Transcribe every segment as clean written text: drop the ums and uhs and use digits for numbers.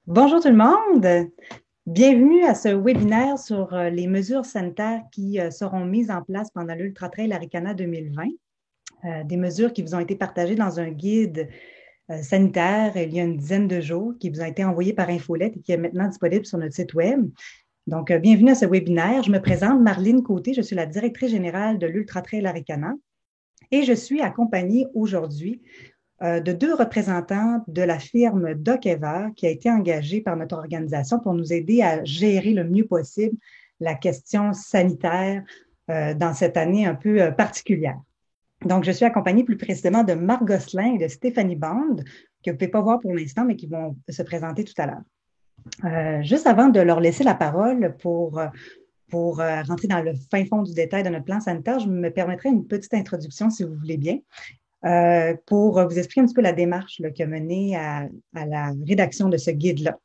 Bonjour tout le monde. Bienvenue à ce webinaire sur les mesures sanitaires qui seront mises en place pendant l'Ultra Trail Arikana 2020. Des mesures qui vous ont été partagées dans un guide sanitaire il y a une dizaine de jours, qui vous a été envoyé par Infolette et qui est maintenant disponible sur notre site web. Donc, bienvenue à ce webinaire. Je me présente, Marlene Côté, je suis la directrice générale de l'Ultra Trail Arikana et je suis accompagnée aujourd'hui de deux représentants de la firme Docever qui a été engagée par notre organisation pour nous aider à gérer le mieux possible la question sanitaire dans cette année un peu particulière. Donc, je suis accompagnée plus précisément de Marc Gosselin et de Stéphanie Bande, que vous ne pouvez pas voir pour l'instant, mais qui vont se présenter tout à l'heure. Juste avant de leur laisser la parole pour rentrer dans le fin fond du détail de notre plan sanitaire, je me permettrai une petite introduction, si vous voulez bien, pour vous expliquer un petit peu la démarche là, qui a mené à la rédaction de ce guide-là.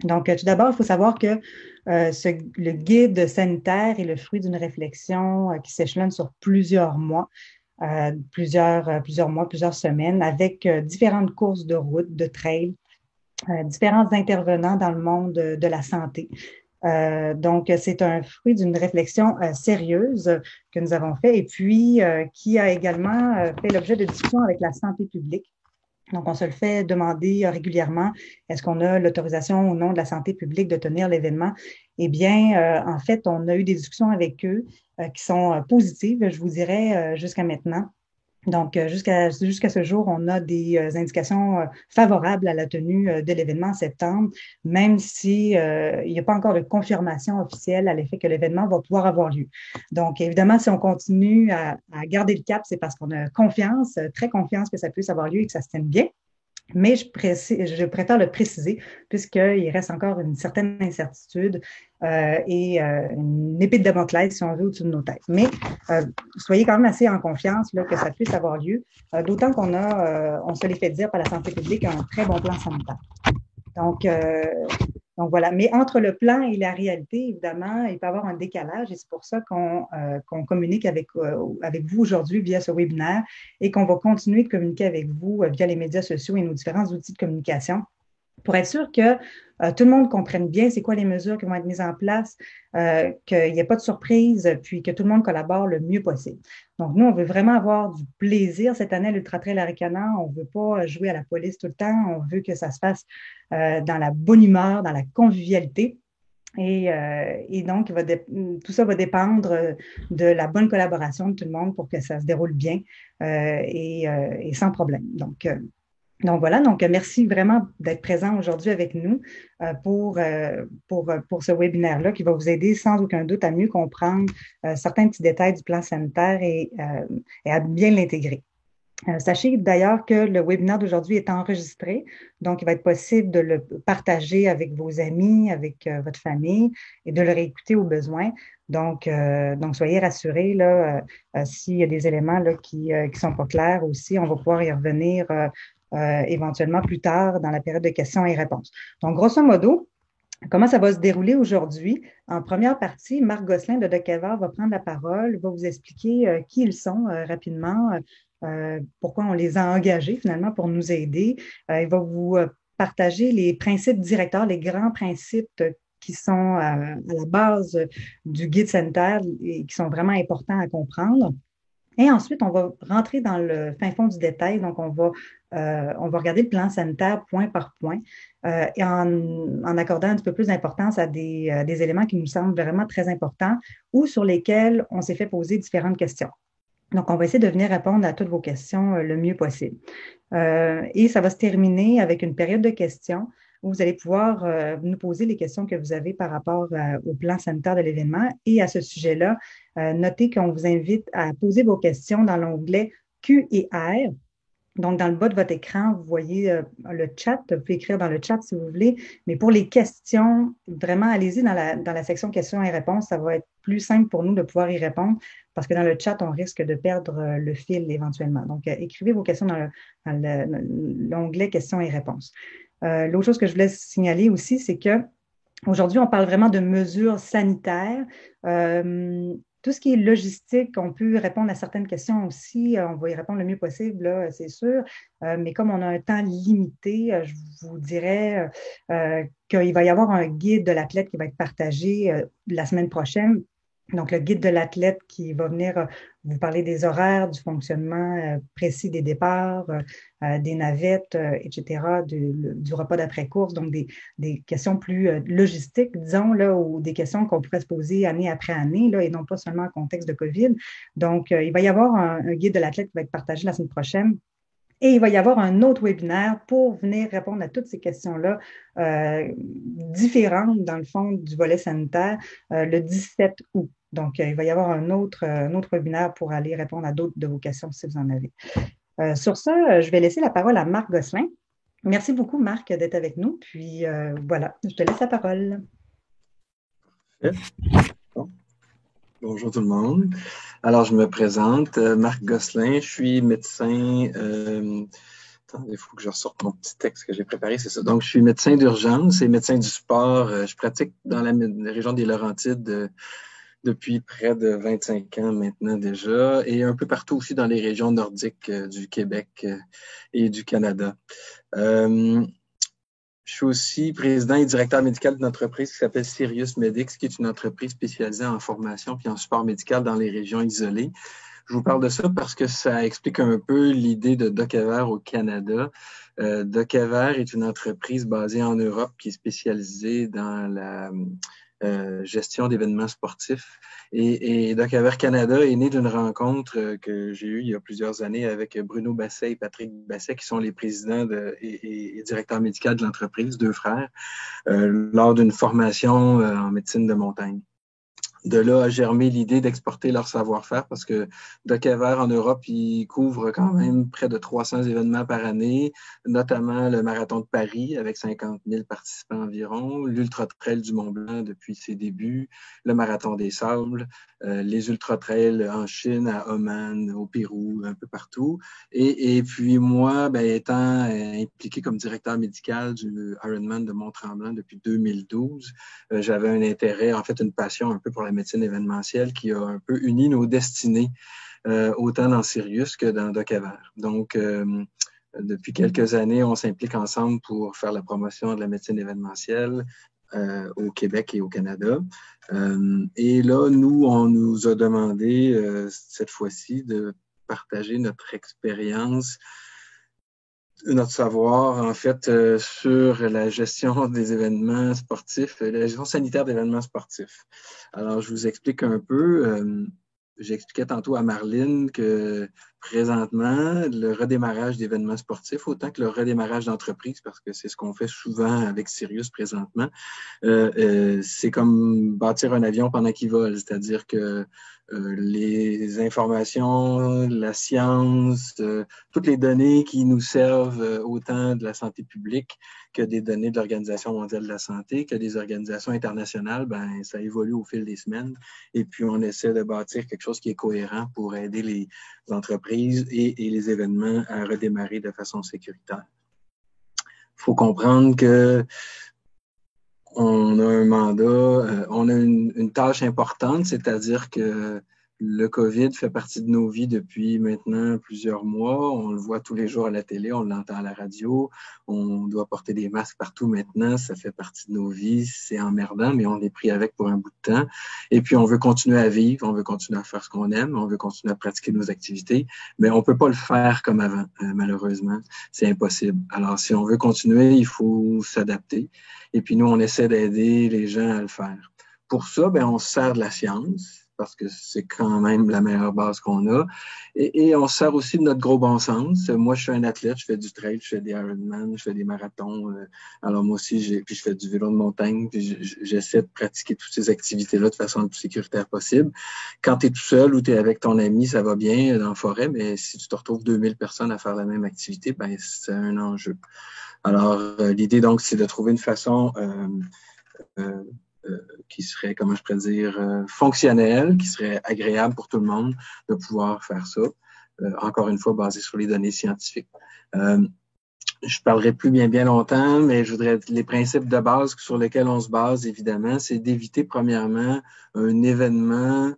Donc, tout d'abord, il faut savoir que le guide sanitaire est le fruit d'une réflexion qui s'échelonne sur plusieurs mois, plusieurs semaines, avec différentes courses de route, de trail, différents intervenants dans le monde de la santé. Donc, c'est un fruit d'une réflexion sérieuse que nous avons fait et puis qui a également fait l'objet de discussions avec la santé publique. Donc, on se le fait demander régulièrement, est-ce qu'on a l'autorisation ou non de la santé publique de tenir l'événement? Eh bien, en fait, on a eu des discussions avec eux qui sont positives, je vous dirais, jusqu'à maintenant. Donc, jusqu'à ce jour, on a des indications favorables à la tenue de l'événement en septembre, même si il n'y a pas encore de confirmation officielle à l'effet que l'événement va pouvoir avoir lieu. Donc, évidemment, si on continue à garder le cap, c'est parce qu'on a confiance, très confiance que ça puisse avoir lieu et que ça se tienne bien. Mais je préfère le préciser puisqu'il reste encore une certaine incertitude et une épée de Damoclès, si on veut, au-dessus de nos têtes. Mais soyez quand même assez en confiance là, que ça puisse avoir lieu, d'autant on se l'est fait dire par la santé publique, un très bon plan sanitaire. Donc, euh, donc voilà. Mais entre le plan et la réalité, évidemment, il peut y avoir un décalage et c'est pour ça qu'on communique avec vous aujourd'hui via ce webinaire et qu'on va continuer de communiquer avec vous via les médias sociaux et nos différents outils de communication pour être sûr que tout le monde comprenne bien c'est quoi les mesures qui vont être mises en place, qu'il n'y ait pas de surprise, puis que tout le monde collabore le mieux possible. Donc, nous, on veut vraiment avoir du plaisir cette année à l'Ultra Trail Arikana. On ne veut pas jouer à la police tout le temps. On veut que ça se fasse dans la bonne humeur, dans la convivialité. Et donc, tout ça va dépendre de la bonne collaboration de tout le monde pour que ça se déroule bien et sans problème. Donc voilà, donc merci vraiment d'être présent aujourd'hui avec nous pour ce webinaire-là qui va vous aider sans aucun doute à mieux comprendre certains petits détails du plan sanitaire et à bien l'intégrer. Sachez d'ailleurs que le webinaire d'aujourd'hui est enregistré, donc il va être possible de le partager avec vos amis, avec votre famille et de le réécouter au besoin. Donc soyez rassurés là, s'il y a des éléments là, qui sont pas clairs aussi, on va pouvoir y revenir éventuellement plus tard dans la période de questions et réponses. Donc, grosso modo, comment ça va se dérouler aujourd'hui? En première partie, Marc Gosselin de Docever va prendre la parole, va vous expliquer qui ils sont rapidement, pourquoi on les a engagés finalement pour nous aider. Il va vous partager les principes directeurs, les grands principes qui sont à la base du guide sanitaire et qui sont vraiment importants à comprendre. Et ensuite, on va rentrer dans le fin fond du détail. Donc, on va regarder le plan sanitaire point par point et en accordant un petit peu plus d'importance à des éléments qui nous semblent vraiment très importants ou sur lesquels on s'est fait poser différentes questions. Donc, on va essayer de venir répondre à toutes vos questions le mieux possible. Et ça va se terminer avec une période de questions où vous allez pouvoir nous poser les questions que vous avez par rapport au plan sanitaire de l'événement. Et à ce sujet-là, notez qu'on vous invite à poser vos questions dans l'onglet Q et R. Donc, dans le bas de votre écran, vous voyez le chat. Vous pouvez écrire dans le chat si vous voulez. Mais pour les questions, vraiment, allez-y dans la section questions et réponses. Ça va être plus simple pour nous de pouvoir y répondre parce que dans le chat, on risque de perdre le fil éventuellement. Donc, écrivez vos questions dans l'onglet questions et réponses. L'autre chose que je voulais signaler aussi, c'est que aujourd'hui, on parle vraiment de mesures sanitaires. Tout ce qui est logistique, on peut répondre à certaines questions aussi. On va y répondre le mieux possible, là, c'est sûr. Mais comme on a un temps limité, je vous dirais qu'il va y avoir un guide de l'athlète qui va être partagé la semaine prochaine. Donc, le guide de l'athlète qui va venir vous parler des horaires, du fonctionnement précis des départs, des navettes, etc., du repas d'après-course. Donc, des questions plus logistiques, disons, là, ou des questions qu'on pourrait se poser année après année, là, et non pas seulement en contexte de COVID. Donc, il va y avoir un guide de l'athlète qui va être partagé la semaine prochaine. Et il va y avoir un autre webinaire pour venir répondre à toutes ces questions-là différentes, dans le fond, du volet sanitaire, le 17 août. Donc, il va y avoir un autre webinaire pour aller répondre à d'autres de vos questions si vous en avez. Sur ça, je vais laisser la parole à Marc Gosselin. Merci beaucoup, Marc, d'être avec nous. Puis voilà, je te laisse la parole. Bon. Bonjour tout le monde. Alors, je me présente, Marc Gosselin, je suis médecin. Attendez, il faut que je ressorte mon petit texte que j'ai préparé, c'est ça. Donc, je suis médecin d'urgence et médecin du sport. Je pratique dans la région des Laurentides depuis près de 25 ans maintenant déjà, et un peu partout aussi dans les régions nordiques du Québec et du Canada. Je suis aussi président et directeur médical d'une entreprise qui s'appelle Sirius Medix, qui est une entreprise spécialisée en formation puis en support médical dans les régions isolées. Je vous parle de ça parce que ça explique un peu l'idée de DocEver au Canada. DocEver est une entreprise basée en Europe qui est spécialisée dans la gestion d'événements sportifs. Et DocEver Canada est né d'une rencontre que j'ai eue il y a plusieurs années avec Bruno Basset et Patrick Basset, qui sont les présidents et directeurs médicaux de l'entreprise, deux frères, lors d'une formation en médecine de montagne. De là a germé l'idée d'exporter leur savoir-faire parce que DocEver en Europe, il couvre quand même près de 300 événements par année, notamment le Marathon de Paris avec 50 000 participants environ, l'Ultra Trail du Mont-Blanc depuis ses débuts, le Marathon des Sables, les Ultra Trails en Chine, à Oman, au Pérou, un peu partout. Et puis moi, étant impliqué comme directeur médical du Ironman de Mont-Tremblant depuis 2012, j'avais un intérêt, en fait une passion un peu pour la médecine événementielle qui a un peu uni nos destinées, autant dans Sirius que dans DocEver. Donc, depuis quelques années, on s'implique ensemble pour faire la promotion de la médecine événementielle au Québec et au Canada. Et là, nous, on nous a demandé cette fois-ci de partager notre expérience, notre savoir, en fait, sur la gestion des événements sportifs, la gestion sanitaire d'événements sportifs. Alors, je vous explique un peu. J'expliquais tantôt à Marlene que présentement, le redémarrage d'événements sportifs, autant que le redémarrage d'entreprise, parce que c'est ce qu'on fait souvent avec Sirius présentement, c'est comme bâtir un avion pendant qu'il vole, c'est-à-dire que les informations, la science, toutes les données qui nous servent autant de la santé publique que des données de l'Organisation mondiale de la santé, que des organisations internationales, ça évolue au fil des semaines. Et puis, on essaie de bâtir quelque chose qui est cohérent pour aider les entreprises et les événements à redémarrer de façon sécuritaire. Il faut comprendre que on a un mandat, on a une tâche importante, c'est-à-dire que le COVID fait partie de nos vies depuis maintenant plusieurs mois. On le voit tous les jours à la télé, on l'entend à la radio. On doit porter des masques partout maintenant. Ça fait partie de nos vies. C'est emmerdant, mais on est pris avec pour un bout de temps. Et puis, on veut continuer à vivre, on veut continuer à faire ce qu'on aime, on veut continuer à pratiquer nos activités, mais on peut pas le faire comme avant, malheureusement. C'est impossible. Alors, si on veut continuer, il faut s'adapter. Et puis, nous, on essaie d'aider les gens à le faire. Pour ça, on se sert de la science, parce que c'est quand même la meilleure base qu'on a. Et on se sert aussi de notre gros bon sens. Moi, je suis un athlète, je fais du trail, je fais des Ironman, je fais des marathons. Alors moi aussi, puis je fais du vélo de montagne, puis j'essaie de pratiquer toutes ces activités-là de façon la plus sécuritaire possible. Quand tu es tout seul ou tu es avec ton ami, ça va bien dans la forêt, mais si tu te retrouves 2000 personnes à faire la même activité, c'est un enjeu. Alors, l'idée, donc, c'est de trouver une façon qui serait, comment je pourrais dire, fonctionnelle, qui serait agréable pour tout le monde de pouvoir faire ça. Encore une fois, basé sur les données scientifiques. Je parlerai plus bien longtemps, mais je voudrais les principes de base sur lesquels on se base, évidemment, c'est d'éviter premièrement un événement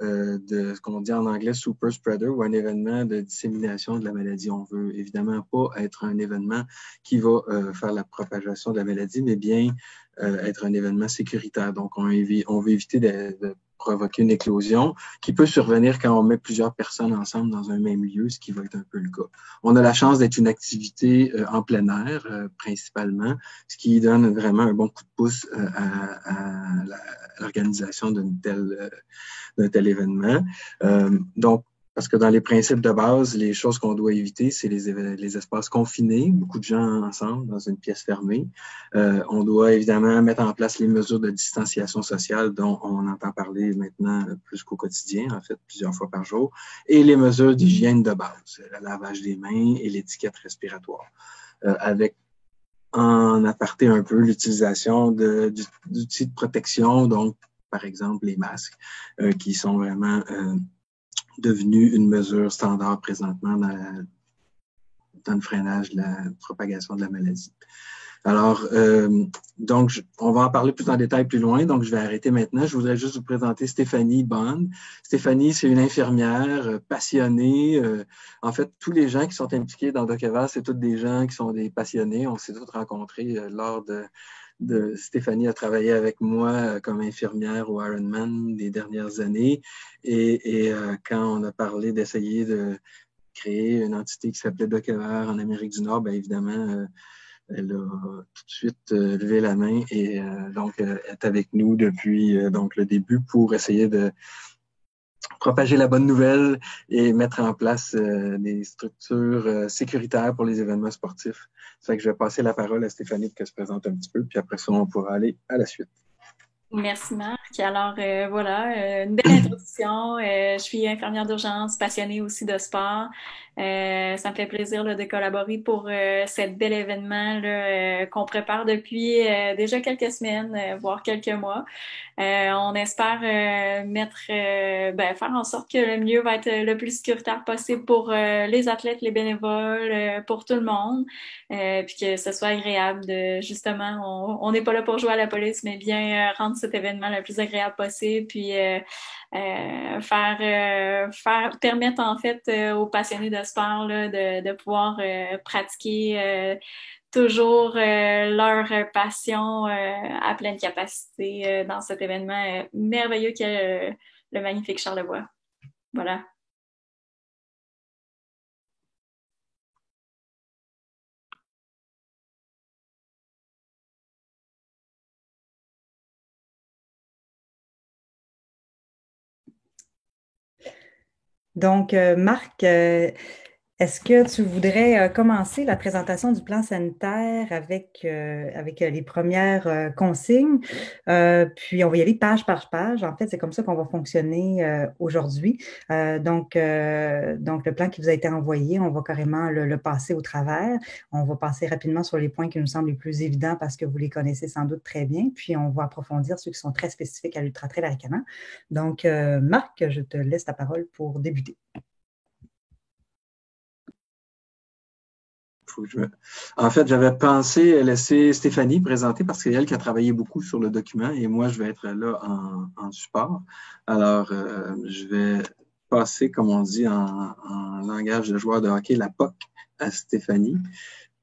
de ce qu'on dit en anglais super spreader ou un événement de dissémination de la maladie. On veut évidemment pas être un événement qui va faire la propagation de la maladie, mais bien être un événement sécuritaire. Donc, on veut éviter de provoquer une éclosion qui peut survenir quand on met plusieurs personnes ensemble dans un même lieu, ce qui va être un peu le cas. On a la chance d'être une activité en plein air, principalement, ce qui donne vraiment un bon coup de pouce à l'organisation d'un tel événement. Donc, parce que dans les principes de base, les choses qu'on doit éviter, c'est les espaces confinés, beaucoup de gens ensemble dans une pièce fermée. On doit évidemment mettre en place les mesures de distanciation sociale dont on entend parler maintenant plus qu'au quotidien, en fait, plusieurs fois par jour, et les mesures d'hygiène de base, le lavage des mains et l'étiquette respiratoire, avec en aparté un peu l'utilisation d'outils de protection, donc par exemple les masques, qui sont vraiment devenu une mesure standard présentement dans le freinage de la propagation de la maladie. Alors, donc, on va en parler plus en détail plus loin, donc je vais arrêter maintenant. Je voudrais juste vous présenter Stéphanie Bond. Stéphanie, c'est une infirmière passionnée. En fait, tous les gens qui sont impliqués dans DocEval, c'est tous des gens qui sont des passionnés. On s'est tous rencontrés lors de Stéphanie a travaillé avec moi comme infirmière au Ironman des dernières années. Et quand on a parlé d'essayer de créer une entité qui s'appelait DocEval en Amérique du Nord, bien évidemment, elle a tout de suite levé la main et donc est avec nous depuis donc le début pour essayer de propager la bonne nouvelle et mettre en place des structures sécuritaires pour les événements sportifs. C'est fait que je vais passer la parole à Stéphanie pour qu'elle se présente un petit peu, puis après ça, on pourra aller à la suite. Merci Marc. Alors voilà, une belle introduction. Je suis infirmière d'urgence, passionnée aussi de sport. Ça me fait plaisir là, de collaborer pour cet bel événement là, qu'on prépare depuis déjà quelques semaines, voire quelques mois. On espère faire en sorte que le milieu va être le plus sécuritaire possible pour les athlètes, les bénévoles, pour tout le monde, puis que ce soit agréable de justement, on n'est pas là pour jouer à la police, mais bien rendre cet événement le plus agréable possible, puis permettre en fait aux passionnés de sport là, de pouvoir pratiquer toujours leur passion à pleine capacité dans cet événement merveilleux qu'est le magnifique Charlevoix. Voilà. Donc, Marc, est-ce que tu voudrais commencer la présentation du plan sanitaire avec les premières consignes? Puis, on va y aller page par page. En fait, c'est comme ça qu'on va fonctionner aujourd'hui. Donc, le plan qui vous a été envoyé, on va carrément le passer au travers. On va passer rapidement sur les points qui nous semblent les plus évidents parce que vous les connaissez sans doute très bien. Puis, on va approfondir ceux qui sont très spécifiques à l'Ultra Trail Aricana. Donc, Marc, je te laisse la parole pour débuter. En fait, j'avais pensé laisser Stéphanie présenter parce que c'est elle qui a travaillé beaucoup sur le document et moi, je vais être là en support. Alors, je vais passer, comme on dit en langage de joueur de hockey, la POC à Stéphanie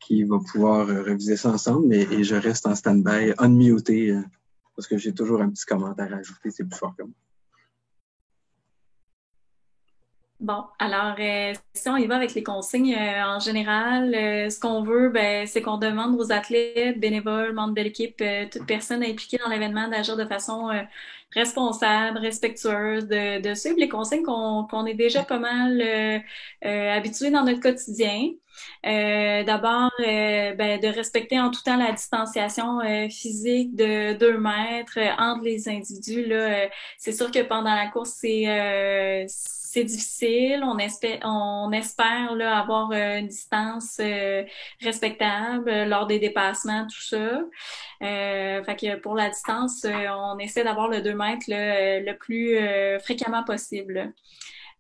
qui va pouvoir réviser ça ensemble et je reste en stand-by, unmuté, parce que j'ai toujours un petit commentaire à ajouter, c'est plus fort que moi. Bon, alors si on y va avec les consignes, en général, ce qu'on veut, c'est qu'on demande aux athlètes, bénévoles, membres de l'équipe, toute personne impliquée dans l'événement d'agir de façon responsable, respectueuse, de suivre les consignes qu'on est déjà pas mal habitués dans notre quotidien. D'abord, de respecter en tout temps la distanciation physique de 2 mètres entre les individus. Là, c'est sûr que pendant la course, c'est difficile. On espère là, avoir une distance respectable lors des dépassements, tout ça. Fait que pour la distance, on essaie d'avoir le 2 mètres là, le plus fréquemment possible.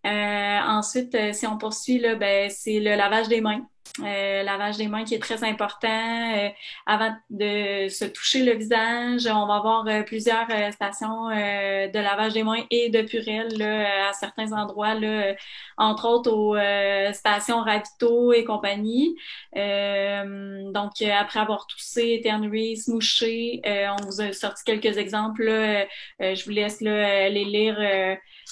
Ensuite, si on poursuit, là, c'est le lavage des mains. lavage des mains qui est très important. Avant de se toucher le visage, on va avoir plusieurs stations de lavage des mains et de purelle là, à certains endroits, là, entre autres aux stations Ravito et compagnie. Donc, après avoir toussé, éternué, se mouché, on vous a sorti quelques exemples. Là, je vous laisse là, les lire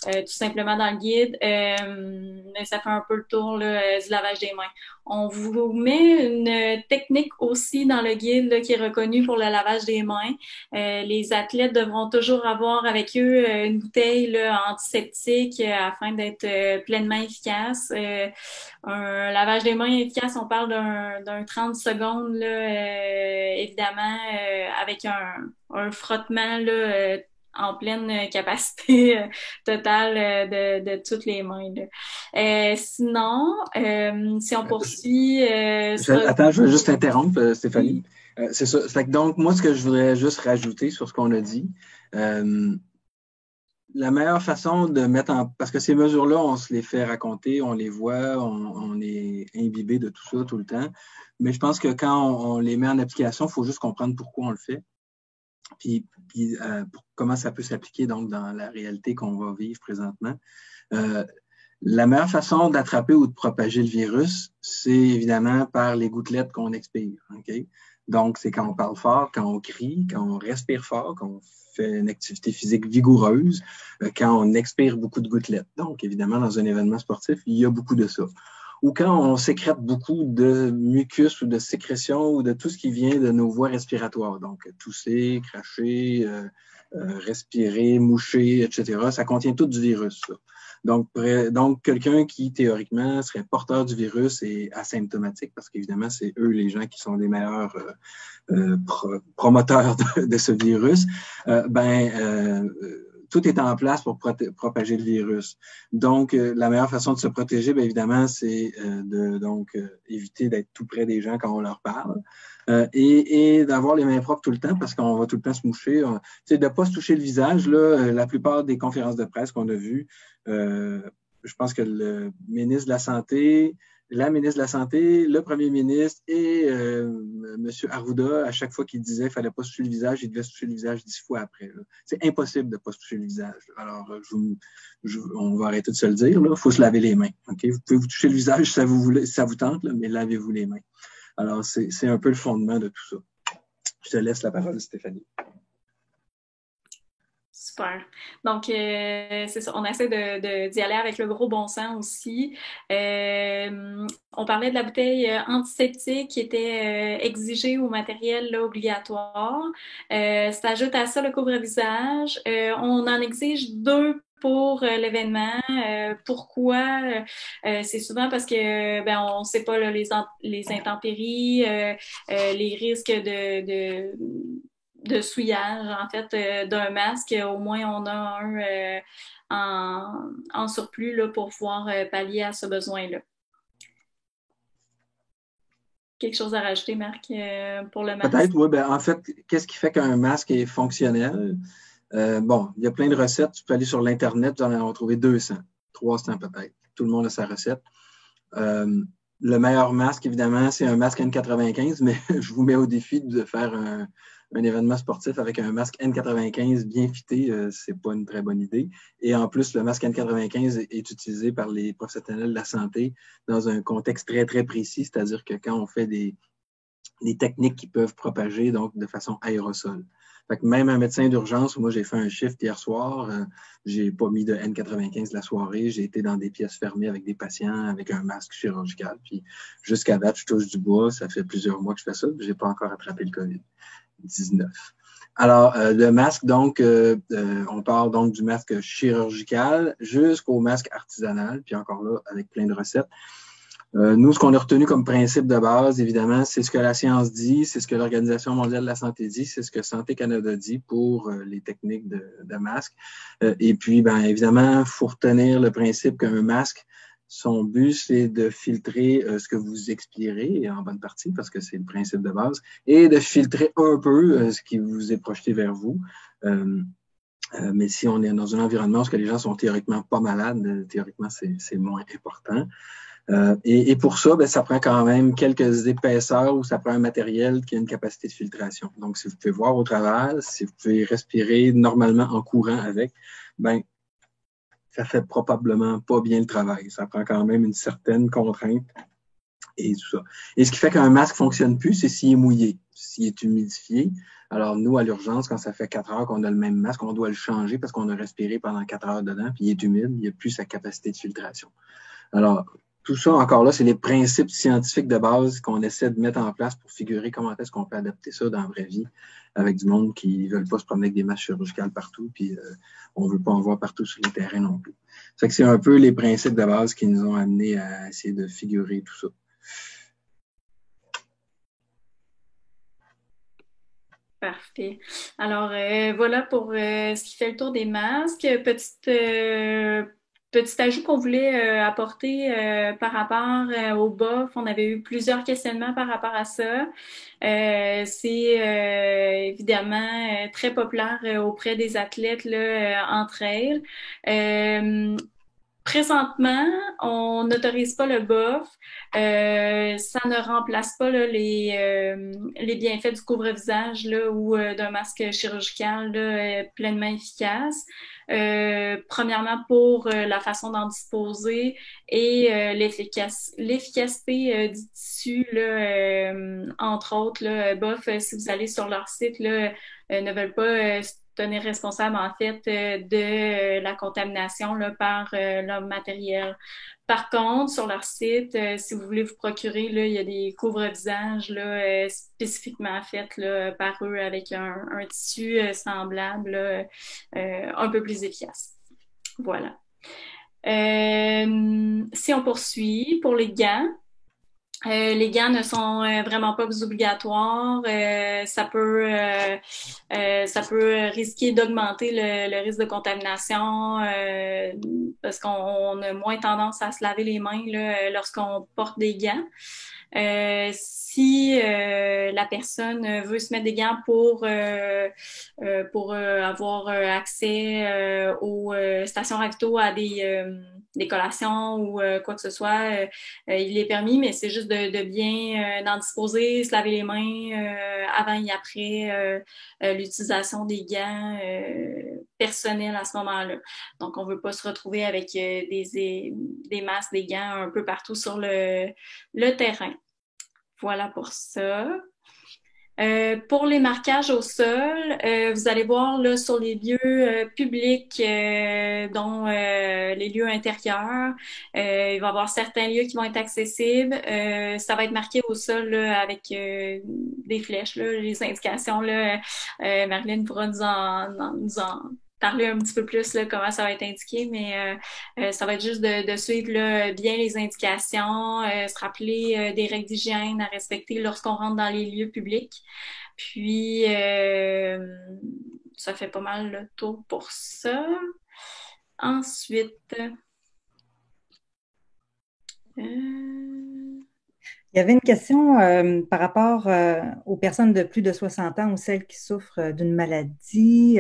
tout simplement dans le guide. Mais ça fait un peu le tour là, du lavage des mains. On vous met une technique aussi dans le guide là, qui est reconnue pour le lavage des mains. Les athlètes devront toujours avoir avec eux une bouteille là, antiseptique afin d'être pleinement efficace. Un lavage des mains efficace, on parle d'un 30 secondes, là, évidemment, avec un frottement là, en pleine capacité totale de toutes les mains. Sinon, si on poursuit Attends, je vais juste t'interrompre, Stéphanie. C'est ça. Fait que donc, moi, ce que je voudrais juste rajouter sur ce qu'on a dit, la meilleure façon de mettre en... Parce que ces mesures-là, on se les fait raconter, on les voit, on est imbibé de tout ça tout le temps. Mais je pense que quand on les met en application, il faut juste comprendre pourquoi on le fait. Puis comment ça peut s'appliquer donc dans la réalité qu'on va vivre présentement. La meilleure façon d'attraper ou de propager le virus, c'est évidemment par les gouttelettes qu'on expire. Okay? Donc, c'est quand on parle fort, quand on crie, quand on respire fort, quand on fait une activité physique vigoureuse, quand on expire beaucoup de gouttelettes. Donc, évidemment, dans un événement sportif, il y a beaucoup de ça. Ou quand on sécrète beaucoup de mucus ou de sécrétion ou de tout ce qui vient de nos voies respiratoires. Donc, tousser, cracher, respirer, moucher, etc. Ça contient tout du virus, ça. Donc quelqu'un qui, théoriquement, serait porteur du virus est asymptomatique parce qu'évidemment, c'est eux les gens qui sont les meilleurs promoteurs de ce virus. Tout est en place pour propager le virus. Donc, la meilleure façon de se protéger, bien évidemment, c'est éviter d'être tout près des gens quand on leur parle et d'avoir les mains propres tout le temps parce qu'on va tout le temps se moucher. De ne pas se toucher le visage. Là, la plupart des conférences de presse qu'on a vues, je pense que le ministre de la Santé, le premier ministre et M. Arruda, à chaque fois qu'il disait qu'il ne fallait pas se toucher le visage, il devait se toucher le visage 10 fois après. Là. C'est impossible de ne pas se toucher le visage. Alors, on va arrêter de se le dire. Il faut se laver les mains. Okay? Vous pouvez vous toucher le visage si ça vous tente, là, mais lavez-vous les mains. Alors, c'est un peu le fondement de tout ça. Je te laisse la parole, Stéphanie. Super. Donc, c'est ça. On essaie d'y aller avec le gros bon sens aussi. On parlait de la bouteille antiseptique qui était exigée au matériel là, obligatoire. S'ajoute à ça le couvre-visage. On en exige 2 pour l'événement. Pourquoi? C'est souvent parce que on ne sait pas là, les intempéries, les risques de souillage, en fait, d'un masque. Au moins, on a un en surplus là, pour pouvoir pallier à ce besoin-là. Quelque chose à rajouter, Marc, pour le masque? Peut-être, oui. En fait, qu'est-ce qui fait qu'un masque est fonctionnel? Il y a plein de recettes. Tu peux aller sur l'Internet, vous en trouver 200, 300 peut-être. Tout le monde a sa recette. Le meilleur masque, évidemment, c'est un masque N95, mais je vous mets au défi de faire un événement sportif avec un masque N95 bien fité, c'est pas une très bonne idée. Et en plus, le masque N95 est utilisé par les professionnels de la santé dans un contexte très, très précis, c'est-à-dire que quand on fait des techniques qui peuvent propager donc de façon aérosol. Fait que même un médecin d'urgence, moi j'ai fait un shift hier soir, j'ai pas mis de N95 la soirée, j'ai été dans des pièces fermées avec des patients avec un masque chirurgical. Puis jusqu'à date, je touche du bois, ça fait plusieurs mois que je fais ça, puis j'ai pas encore attrapé le COVID-19. Alors, le masque, donc, on part donc du masque chirurgical jusqu'au masque artisanal, puis encore là, avec plein de recettes. Nous, ce qu'on a retenu comme principe de base, évidemment, c'est ce que la science dit, c'est ce que l'Organisation mondiale de la santé dit, c'est ce que Santé Canada dit pour les techniques de masque. Et puis, évidemment, il faut retenir le principe qu'un masque, son but, c'est de filtrer ce que vous expirez, en bonne partie, parce que c'est le principe de base, et de filtrer un peu ce qui vous est projeté vers vous. Mais si on est dans un environnement où les gens sont théoriquement pas malades, théoriquement, c'est moins important. Et pour ça, ben, ça prend quand même quelques épaisseurs ou ça prend un matériel qui a une capacité de filtration. Donc, si vous pouvez voir au travers, si vous pouvez respirer normalement en courant avec, ben, ça fait probablement pas bien le travail. Ça prend quand même une certaine contrainte et tout ça. Et ce qui fait qu'un masque fonctionne plus, c'est s'il est mouillé, s'il est humidifié. Alors, nous, à l'urgence, quand ça fait 4 heures qu'on a le même masque, on doit le changer parce qu'on a respiré pendant 4 heures dedans, puis il est humide, il n'y a plus sa capacité de filtration. Alors, tout ça, encore là, c'est les principes scientifiques de base qu'on essaie de mettre en place pour figurer comment est-ce qu'on peut adapter ça dans la vraie vie avec du monde qui ne veulent pas se promener avec des masques chirurgicales partout, puis on ne veut pas en voir partout sur les terrains non plus. Ça fait que c'est un peu les principes de base qui nous ont amenés à essayer de figurer tout ça. Parfait. Alors, voilà pour ce qui fait le tour des masques. Petit ajout qu'on voulait apporter par rapport au BOF. On avait eu plusieurs questionnements par rapport à ça. C'est évidemment très populaire auprès des athlètes là, entre elles. Présentement, on n'autorise pas le BOF. Ça ne remplace pas là, les bienfaits du couvre-visage là, ou d'un masque chirurgical là, pleinement efficace. Premièrement, pour la façon d'en disposer et l'efficacité du tissu, là, entre autres, là, BOF, si vous allez sur leur site, là, ne veulent pas tenir responsable en fait de la contamination là, par leur matériel. Par contre, sur leur site, si vous voulez vous procurer, là, il y a des couvre-visages là, spécifiquement faits là, par eux avec un tissu semblable, là, un peu plus efficace. Voilà. Si on poursuit pour les gants, les gants ne sont vraiment pas obligatoires. Ça peut risquer d'augmenter le risque de contamination parce qu'on a moins tendance à se laver les mains là, lorsqu'on porte des gants. Si la personne veut se mettre des gants pour avoir accès aux stations ravito à des collations ou quoi que ce soit, il est permis, mais c'est juste de bien d'en disposer, se laver les mains avant et après l'utilisation des gants personnels à ce moment-là. Donc, on veut pas se retrouver avec des masques, des gants un peu partout sur le terrain. Voilà pour ça. Pour les marquages au sol, vous allez voir là sur les lieux publics, dont les lieux intérieurs, il va y avoir certains lieux qui vont être accessibles. Ça va être marqué au sol là, avec des flèches, là, les indications. Là, Marilyn pourra nous en parler un petit peu plus là, comment ça va être indiqué, mais ça va être juste de suivre là, bien les indications, se rappeler des règles d'hygiène à respecter lorsqu'on rentre dans les lieux publics. Puis, ça fait pas mal le tour pour ça. Ensuite, il y avait une question par rapport aux personnes de plus de 60 ans ou celles qui souffrent d'une maladie.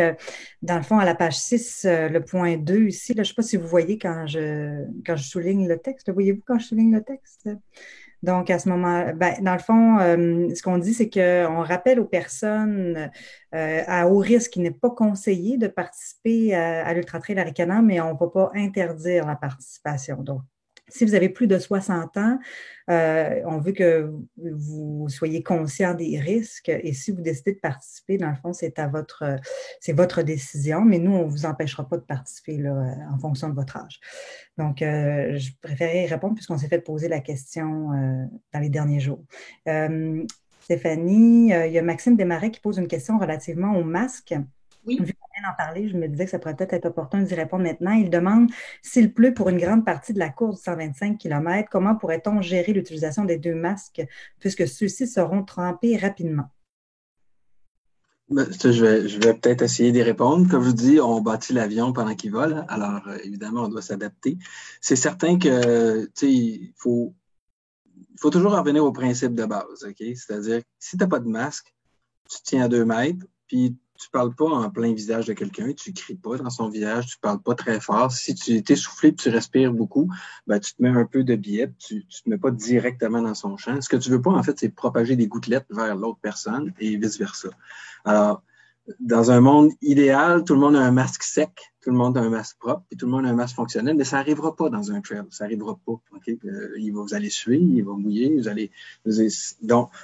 Dans le fond, à la page 6, le point 2 ici, là, je ne sais pas si vous voyez quand je souligne le texte. Le voyez-vous quand je souligne le texte? Donc, à ce moment, ben, dans le fond, ce qu'on dit, c'est qu'on rappelle aux personnes à haut risque qu'il n'est pas conseillé de participer à l'Ultra Trail Aricanan, mais on ne va pas interdire la participation. Donc, si vous avez plus de 60 ans, on veut que vous soyez conscient des risques et si vous décidez de participer, dans le fond, c'est votre décision, mais nous, on ne vous empêchera pas de participer là, en fonction de votre âge. Donc, je préférais y répondre puisqu'on s'est fait poser la question dans les derniers jours. Stéphanie, il y a Maxime Desmarais qui pose une question relativement au masque. oui. Vu qu'on vient d'en parler, je me disais que ça pourrait peut-être être opportun d'y répondre maintenant. Il demande s'il pleut pour une grande partie de la course de 125 km, comment pourrait-on gérer l'utilisation des deux masques puisque ceux-ci seront trempés rapidement? Ben, je vais peut-être essayer d'y répondre. Comme je vous dis, on bâtit l'avion pendant qu'il vole. Alors, évidemment, on doit s'adapter. C'est certain que, tu sais, il faut toujours revenir au principe de base, OK? C'est-à-dire, si tu n'as pas de masque, tu te tiens à 2 mètres, puis tu parles pas en plein visage de quelqu'un, tu cries pas dans son visage, tu parles pas très fort. Si tu es essoufflé et tu respires beaucoup, ben, tu te mets un peu de biais, tu te mets pas directement dans son champ. Ce que tu veux pas, en fait, c'est propager des gouttelettes vers l'autre personne et vice-versa. Alors, dans un monde idéal, tout le monde a un masque sec, tout le monde a un masque propre, puis tout le monde a un masque fonctionnel, mais ça n'arrivera pas dans un trail. Ça n'arrivera pas. Okay? Vous allez suer, il va mouiller,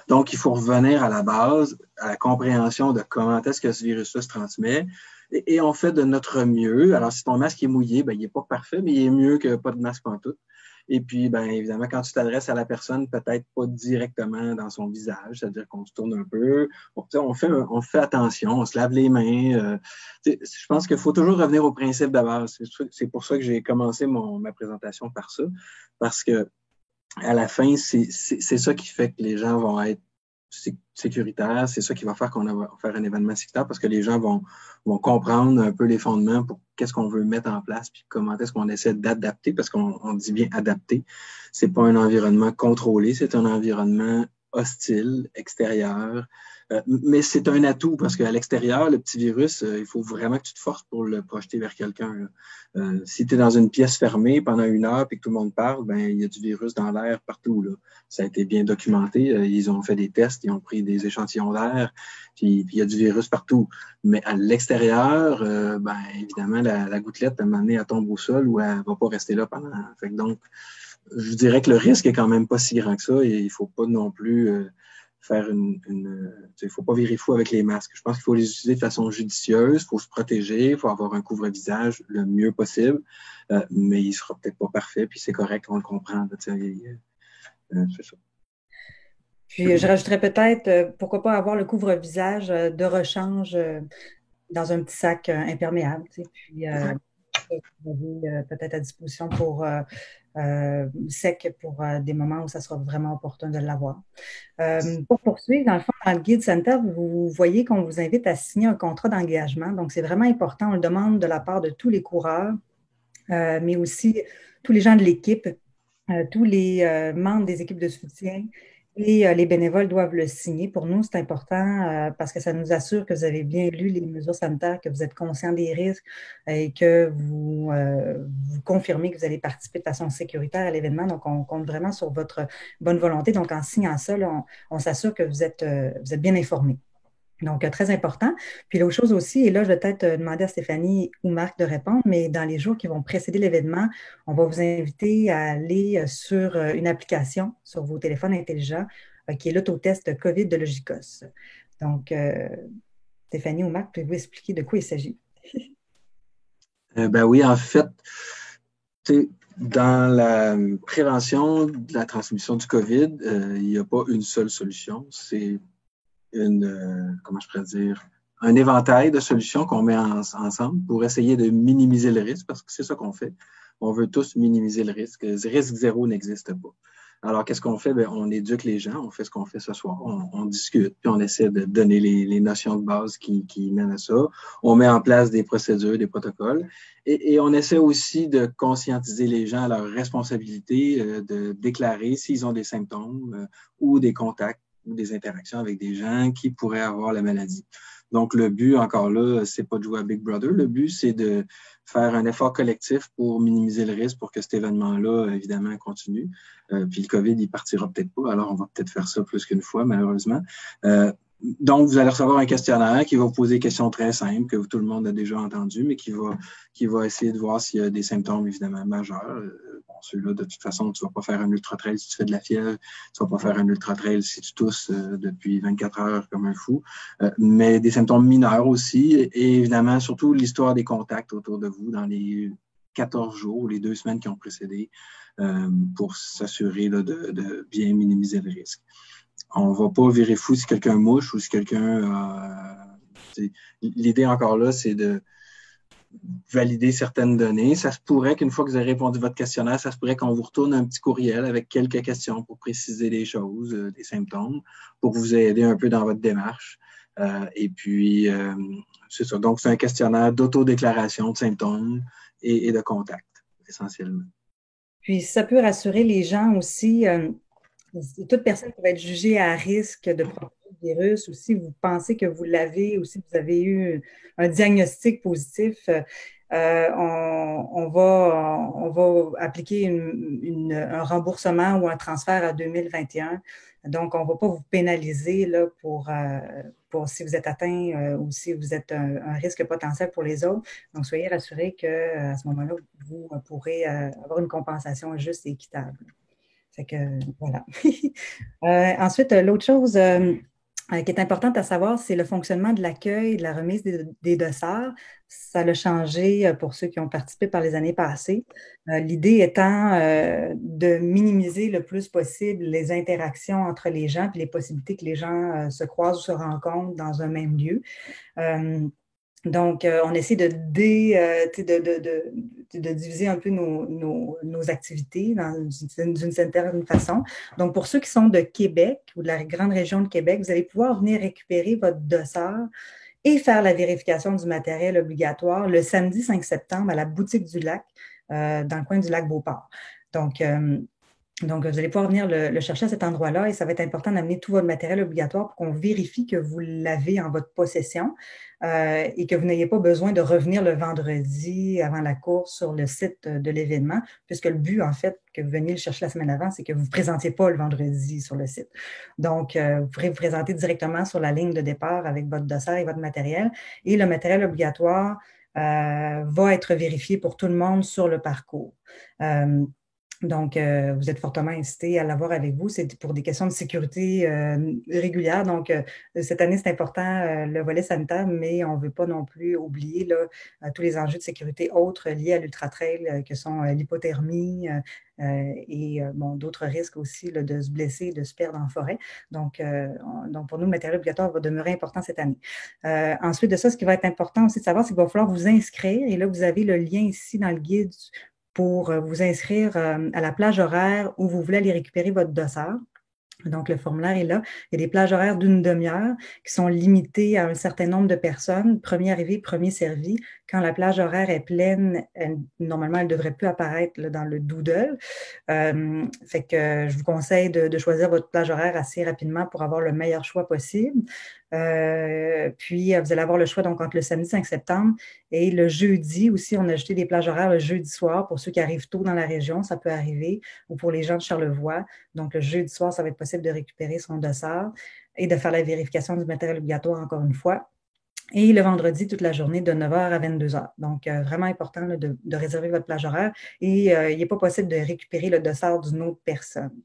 donc, il faut revenir à la base, à la compréhension de comment est-ce que ce virus-là se transmet. Et on fait de notre mieux. Alors, si ton masque est mouillé, ben, il n'est pas parfait, mais il est mieux que pas de masque en tout. Et puis, ben, évidemment, quand tu t'adresses à la personne, peut-être pas directement dans son visage, c'est-à-dire qu'on se tourne un peu, on fait attention, on se lave les mains. Je pense qu'il faut toujours revenir au principe de base. C'est pour ça que j'ai commencé ma présentation par ça, parce que à la fin, c'est ça qui fait que les gens vont être sécuritaires, c'est ça qui va faire qu'on va faire un événement sécuritaire parce que les gens vont comprendre un peu les fondements pour qu'est-ce qu'on veut mettre en place puis comment est-ce qu'on essaie d'adapter parce qu'on dit bien adapter. C'est pas un environnement contrôlé, c'est un environnement hostile, extérieur. Mais c'est un atout parce qu'à l'extérieur, le petit virus, il faut vraiment que tu te forces pour le projeter vers quelqu'un. Si tu es dans une pièce fermée pendant 1 heure et que tout le monde parle, ben il y a du virus dans l'air partout. Là. Ça a été bien documenté. Ils ont fait des tests, ils ont pris des échantillons d'air, puis il y a du virus partout. Mais à l'extérieur, ben évidemment, la gouttelette, à un moment donné, elle tombe au sol ou elle va pas rester là pendant. Fait que donc, je dirais que le risque est quand même pas si grand que ça et il faut pas non plus faire il faut pas virer fou avec les masques. Je pense qu'il faut les utiliser de façon judicieuse, il faut se protéger, il faut avoir un couvre-visage le mieux possible, mais il sera peut-être pas parfait, puis c'est correct, on le comprend. C'est ça. Puis je rajouterais peut-être, pourquoi pas avoir le couvre-visage de rechange dans un petit sac imperméable. Puis vous avez peut-être à disposition pour sec pour des moments où ça sera vraiment opportun de l'avoir. Pour poursuivre, dans le fond, dans le Guide Center, vous voyez qu'on vous invite à signer un contrat d'engagement. Donc, c'est vraiment important. On le demande de la part de tous les coureurs, mais aussi tous les gens de l'équipe, tous les membres des équipes de soutien et les bénévoles doivent le signer. Pour nous, c'est important parce que ça nous assure que vous avez bien lu les mesures sanitaires, que vous êtes conscient des risques et que vous confirmez que vous allez participer de façon sécuritaire à l'événement. Donc, on compte vraiment sur votre bonne volonté. Donc, en signant ça, là, on s'assure que vous êtes bien informés. Donc, très important. Puis l'autre chose aussi, et là, je vais peut-être demander à Stéphanie ou Marc de répondre, mais dans les jours qui vont précéder l'événement, on va vous inviter à aller sur une application sur vos téléphones intelligents qui est l'autotest COVID de Logicos. Donc, Stéphanie ou Marc, pouvez-vous expliquer de quoi il s'agit? Ben oui, en fait, dans la prévention de la transmission du COVID, il n'y a pas une seule solution. C'est comment je pourrais dire, un éventail de solutions qu'on met ensemble pour essayer de minimiser le risque, parce que c'est ça qu'on fait. On veut tous minimiser le risque. Le risque zéro n'existe pas. Alors, qu'est-ce qu'on fait? Bien, on éduque les gens, on fait ce qu'on fait ce soir, on discute, puis on essaie de donner les notions de base qui mènent à ça. On met en place des procédures, des protocoles, et on essaie aussi de conscientiser les gens à leur responsabilité de déclarer s'ils ont des symptômes ou des contacts ou des interactions avec des gens qui pourraient avoir la maladie. Donc, le but, encore là, c'est pas de jouer à Big Brother. Le but, c'est de faire un effort collectif pour minimiser le risque pour que cet événement-là, évidemment, continue. Puis le COVID, il partira peut-être pas. Alors, on va peut-être faire ça plus qu'une fois, malheureusement. Donc, vous allez recevoir un questionnaire qui va vous poser des questions très simples que tout le monde a déjà entendues, mais qui va essayer de voir s'il y a des symptômes, évidemment, majeurs. Bon, ceux-là, de toute façon, tu ne vas pas faire un ultra-trail si tu fais de la fièvre. Tu ne vas pas faire un ultra-trail si tu tousses depuis 24 heures comme un fou. Mais des symptômes mineurs aussi. Et évidemment, surtout l'histoire des contacts autour de vous dans les 14 jours, les 2 semaines qui ont précédé, pour s'assurer de bien minimiser le risque. On ne va pas virer fou si quelqu'un mouche ou si quelqu'un... l'idée encore là, c'est de valider certaines données. Ça se pourrait qu'une fois que vous avez répondu à votre questionnaire, ça se pourrait qu'on vous retourne un petit courriel avec quelques questions pour préciser des choses, des symptômes, pour vous aider un peu dans votre démarche. Et puis, c'est ça. Donc, c'est un questionnaire d'autodéclaration de symptômes et de contact, essentiellement. Puis, ça peut rassurer les gens aussi. Toute personne qui va être jugée à risque de propager virus ou si vous pensez que vous l'avez ou si vous avez eu un diagnostic positif, on va appliquer un remboursement ou un transfert à 2021. Donc, on ne va pas vous pénaliser là, pour si vous êtes atteint ou si vous êtes un risque potentiel pour les autres. Donc, soyez rassurés qu'à ce moment-là, vous pourrez avoir une compensation juste et équitable. Fait que, voilà. Ensuite, l'autre chose qui est importante à savoir, c'est le fonctionnement de l'accueil, de la remise des dossards. Ça a changé pour ceux qui ont participé par les années passées. L'idée étant de minimiser le plus possible les interactions entre les gens puis les possibilités que les gens se croisent ou se rencontrent dans un même lieu. Donc, on essaie de diviser un peu nos activités d'une certaine façon. Donc, pour ceux qui sont de Québec ou de la grande région de Québec, vous allez pouvoir venir récupérer votre dossard et faire la vérification du matériel obligatoire le samedi 5 septembre à la boutique du lac, dans le coin du lac Beauport. Donc, vous allez pouvoir venir le chercher à cet endroit-là et ça va être important d'amener tout votre matériel obligatoire pour qu'on vérifie que vous l'avez en votre possession et que vous n'ayez pas besoin de revenir le vendredi avant la course sur le site de l'événement, puisque le but, en fait, que vous veniez le chercher la semaine avant, c'est que vous ne vous présentiez pas le vendredi sur le site. Donc, vous pourrez vous présenter directement sur la ligne de départ avec votre dossier et votre matériel. Et le matériel obligatoire va être vérifié pour tout le monde sur le parcours. Donc, vous êtes fortement incité à l'avoir avec vous. C'est pour des questions de sécurité régulières. Donc, cette année, c'est important le volet sanitaire, mais on ne veut pas non plus oublier là, tous les enjeux de sécurité autres liés à l'ultra-trail, que sont l'hypothermie et d'autres risques aussi là, de se blesser, de se perdre en forêt. Donc, pour nous, le matériel obligatoire va demeurer important cette année. Ensuite de ça, ce qui va être important aussi de savoir, c'est qu'il va falloir vous inscrire. Et là, vous avez le lien ici dans le guide pour vous inscrire à la plage horaire où vous voulez aller récupérer votre dossard. Donc, le formulaire est là. Il y a des plages horaires d'une demi-heure qui sont limitées à un certain nombre de personnes. Premier arrivé, premier servi. Quand la plage horaire est pleine, normalement, elle ne devrait plus apparaître là, dans le doodle. Fait que je vous conseille de choisir votre plage horaire assez rapidement pour avoir le meilleur choix possible. Puis, vous allez avoir le choix donc entre le samedi 5 septembre et le jeudi aussi. On a ajouté des plages horaires le jeudi soir pour ceux qui arrivent tôt dans la région, ça peut arriver, ou pour les gens de Charlevoix. Donc, le jeudi soir, ça va être possible de récupérer son dossard et de faire la vérification du matériel obligatoire encore une fois. Et le vendredi, toute la journée, de 9h à 22h. Donc, vraiment important là, de réserver votre plage horaire. Et il n'est pas possible de récupérer le dossard d'une autre personne.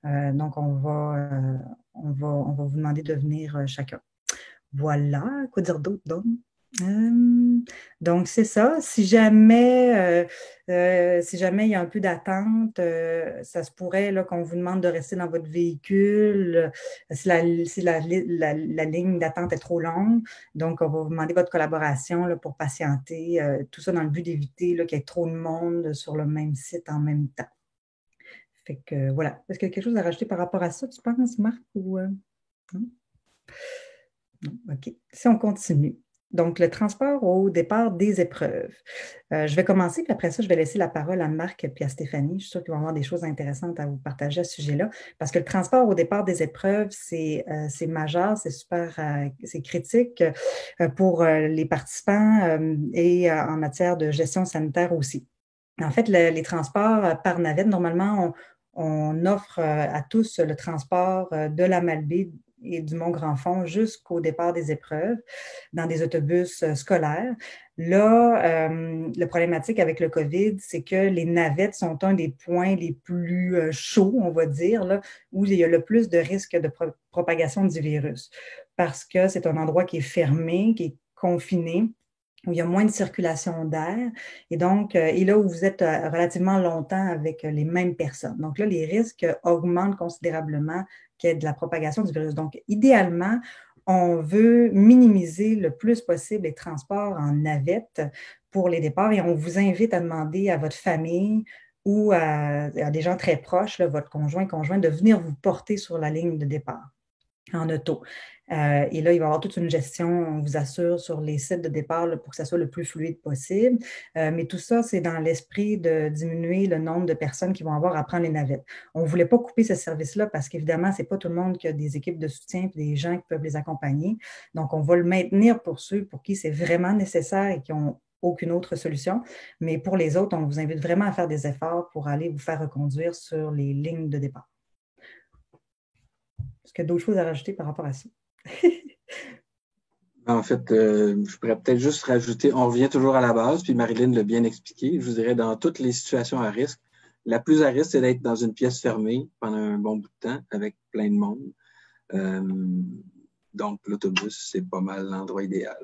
Donc, on va vous demander de venir chacun. Voilà, quoi dire d'autre donc? Donc, c'est ça. Si jamais il y a un peu d'attente, ça se pourrait là, qu'on vous demande de rester dans votre véhicule si la ligne d'attente est trop longue. Donc, on va vous demander votre collaboration là, pour patienter. Tout ça dans le but d'éviter qu'il y ait trop de monde sur le même site en même temps. Fait que voilà. Est-ce qu'il y a quelque chose à rajouter par rapport à ça, tu penses, Marc? Ou, non? OK. Si on continue. Donc, le transport au départ des épreuves. Je vais commencer, puis après ça, je vais laisser la parole à Marc et à Stéphanie. Je suis sûre qu'ils vont avoir des choses intéressantes à vous partager à ce sujet-là, parce que le transport au départ des épreuves, c'est majeur, c'est super, c'est critique pour les participants et en matière de gestion sanitaire aussi. En fait, les transports par navette, normalement, on offre à tous le transport de la Malbaie et du Mont-Grand-Fond jusqu'au départ des épreuves dans des autobus scolaires. Là, la problématique avec le COVID, c'est que les navettes sont un des points les plus chauds, on va dire, là, où il y a le plus de risque de propagation du virus parce que c'est un endroit qui est fermé, qui est confiné, où il y a moins de circulation d'air, et donc, et là où vous êtes relativement longtemps avec les mêmes personnes. Donc là, les risques augmentent considérablement qu'il y ait de la propagation du virus. Donc, idéalement, on veut minimiser le plus possible les transports en navette pour les départs et on vous invite à demander à votre famille ou à des gens très proches, là, votre conjoint, de venir vous porter sur la ligne de départ. en auto. Et là, il va y avoir toute une gestion, on vous assure, sur les sites de départ là, pour que ça soit le plus fluide possible. Mais tout ça, c'est dans l'esprit de diminuer le nombre de personnes qui vont avoir à prendre les navettes. On ne voulait pas couper ce service-là parce qu'évidemment, ce n'est pas tout le monde qui a des équipes de soutien et des gens qui peuvent les accompagner. Donc, on va le maintenir pour ceux pour qui c'est vraiment nécessaire et qui ont aucune autre solution. Mais pour les autres, on vous invite vraiment à faire des efforts pour aller vous faire reconduire sur les lignes de départ. Est-ce qu'il y a d'autres choses à rajouter par rapport à ça? En fait, je pourrais peut-être juste rajouter, on revient toujours à la base, puis Marilyn l'a bien expliqué. Je vous dirais, dans toutes les situations à risque, la plus à risque, c'est d'être dans une pièce fermée pendant un bon bout de temps avec plein de monde. Donc, l'autobus, c'est pas mal l'endroit idéal.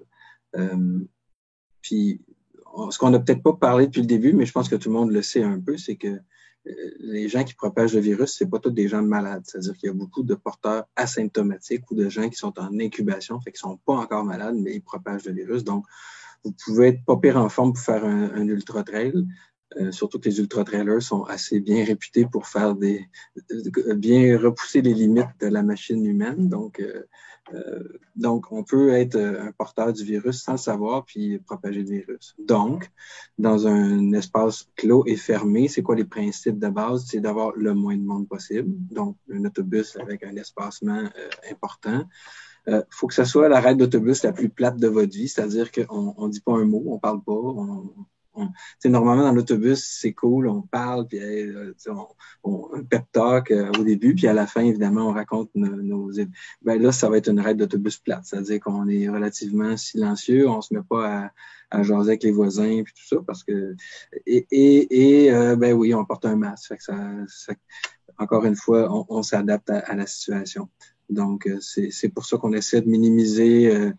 Puis, ce qu'on n'a peut-être pas parlé depuis le début, mais je pense que tout le monde le sait un peu, c'est que les gens qui propagent le virus, c'est pas tous des gens malades. C'est-à-dire qu'il y a beaucoup de porteurs asymptomatiques ou de gens qui sont en incubation, fait qu'ils sont pas encore malades, mais ils propagent le virus. Donc, vous pouvez être pas pire en forme pour faire un ultra-trail. Surtout que les ultra-trailers sont assez bien réputés pour faire bien repousser les limites de la machine humaine. Donc, on peut être un porteur du virus sans le savoir puis propager le virus. Donc, dans un espace clos et fermé, c'est quoi les principes de base? C'est d'avoir le moins de monde possible. Donc, un autobus avec un espacement important. Faut que ce soit l'arrêt d'autobus la plus plate de votre vie, c'est-à-dire qu'on ne dit pas un mot, on parle pas, normalement, dans l'autobus, c'est cool, on parle, puis un pep talk au début, puis à la fin, évidemment, on raconte nos. Ben là, ça va être une raide d'autobus plate, c'est-à-dire qu'on est relativement silencieux, on se met pas à jaser avec les voisins, puis tout ça, parce que. Ben oui, on porte un masque. Fait que encore une fois, on s'adapte à la situation. Donc, c'est pour ça qu'on essaie de minimiser.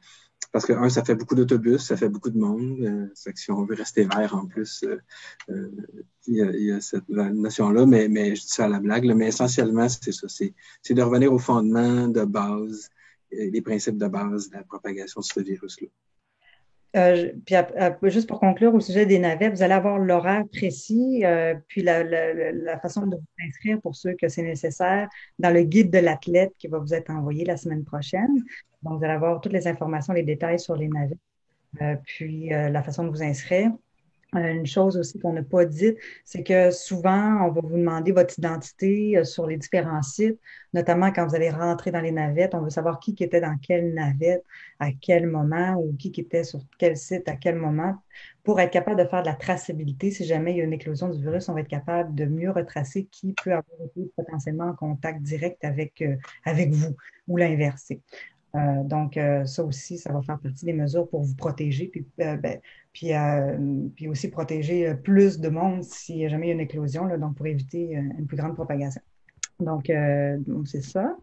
Parce que, ça fait beaucoup d'autobus, ça fait beaucoup de monde. Fait que si on veut rester vert en plus, il y a cette notion-là, mais je dis ça à la blague. Là, mais essentiellement, c'est ça. C'est de revenir au fondement de base, les principes de base de la propagation de ce virus-là. Puis juste pour conclure au sujet des navettes, vous allez avoir l'horaire précis, puis la façon de vous inscrire pour ceux que c'est nécessaire dans le guide de l'athlète qui va vous être envoyé la semaine prochaine. Donc, vous allez avoir toutes les informations, les détails sur les navettes, puis la façon de vous inscrire. Une chose aussi qu'on n'a pas dite, c'est que souvent, on va vous demander votre identité sur les différents sites, notamment quand vous allez rentrer dans les navettes. On veut savoir qui était dans quelle navette, à quel moment, ou qui était sur quel site, à quel moment, pour être capable de faire de la traçabilité. Si jamais il y a une éclosion du virus, on va être capable de mieux retracer qui peut avoir été potentiellement en contact direct avec vous ou l'inversé. Donc, ça aussi, ça va faire partie des mesures pour vous protéger, puis aussi protéger plus de monde si jamais il y a une éclosion, là, donc pour éviter une plus grande propagation. Donc, c'est ça.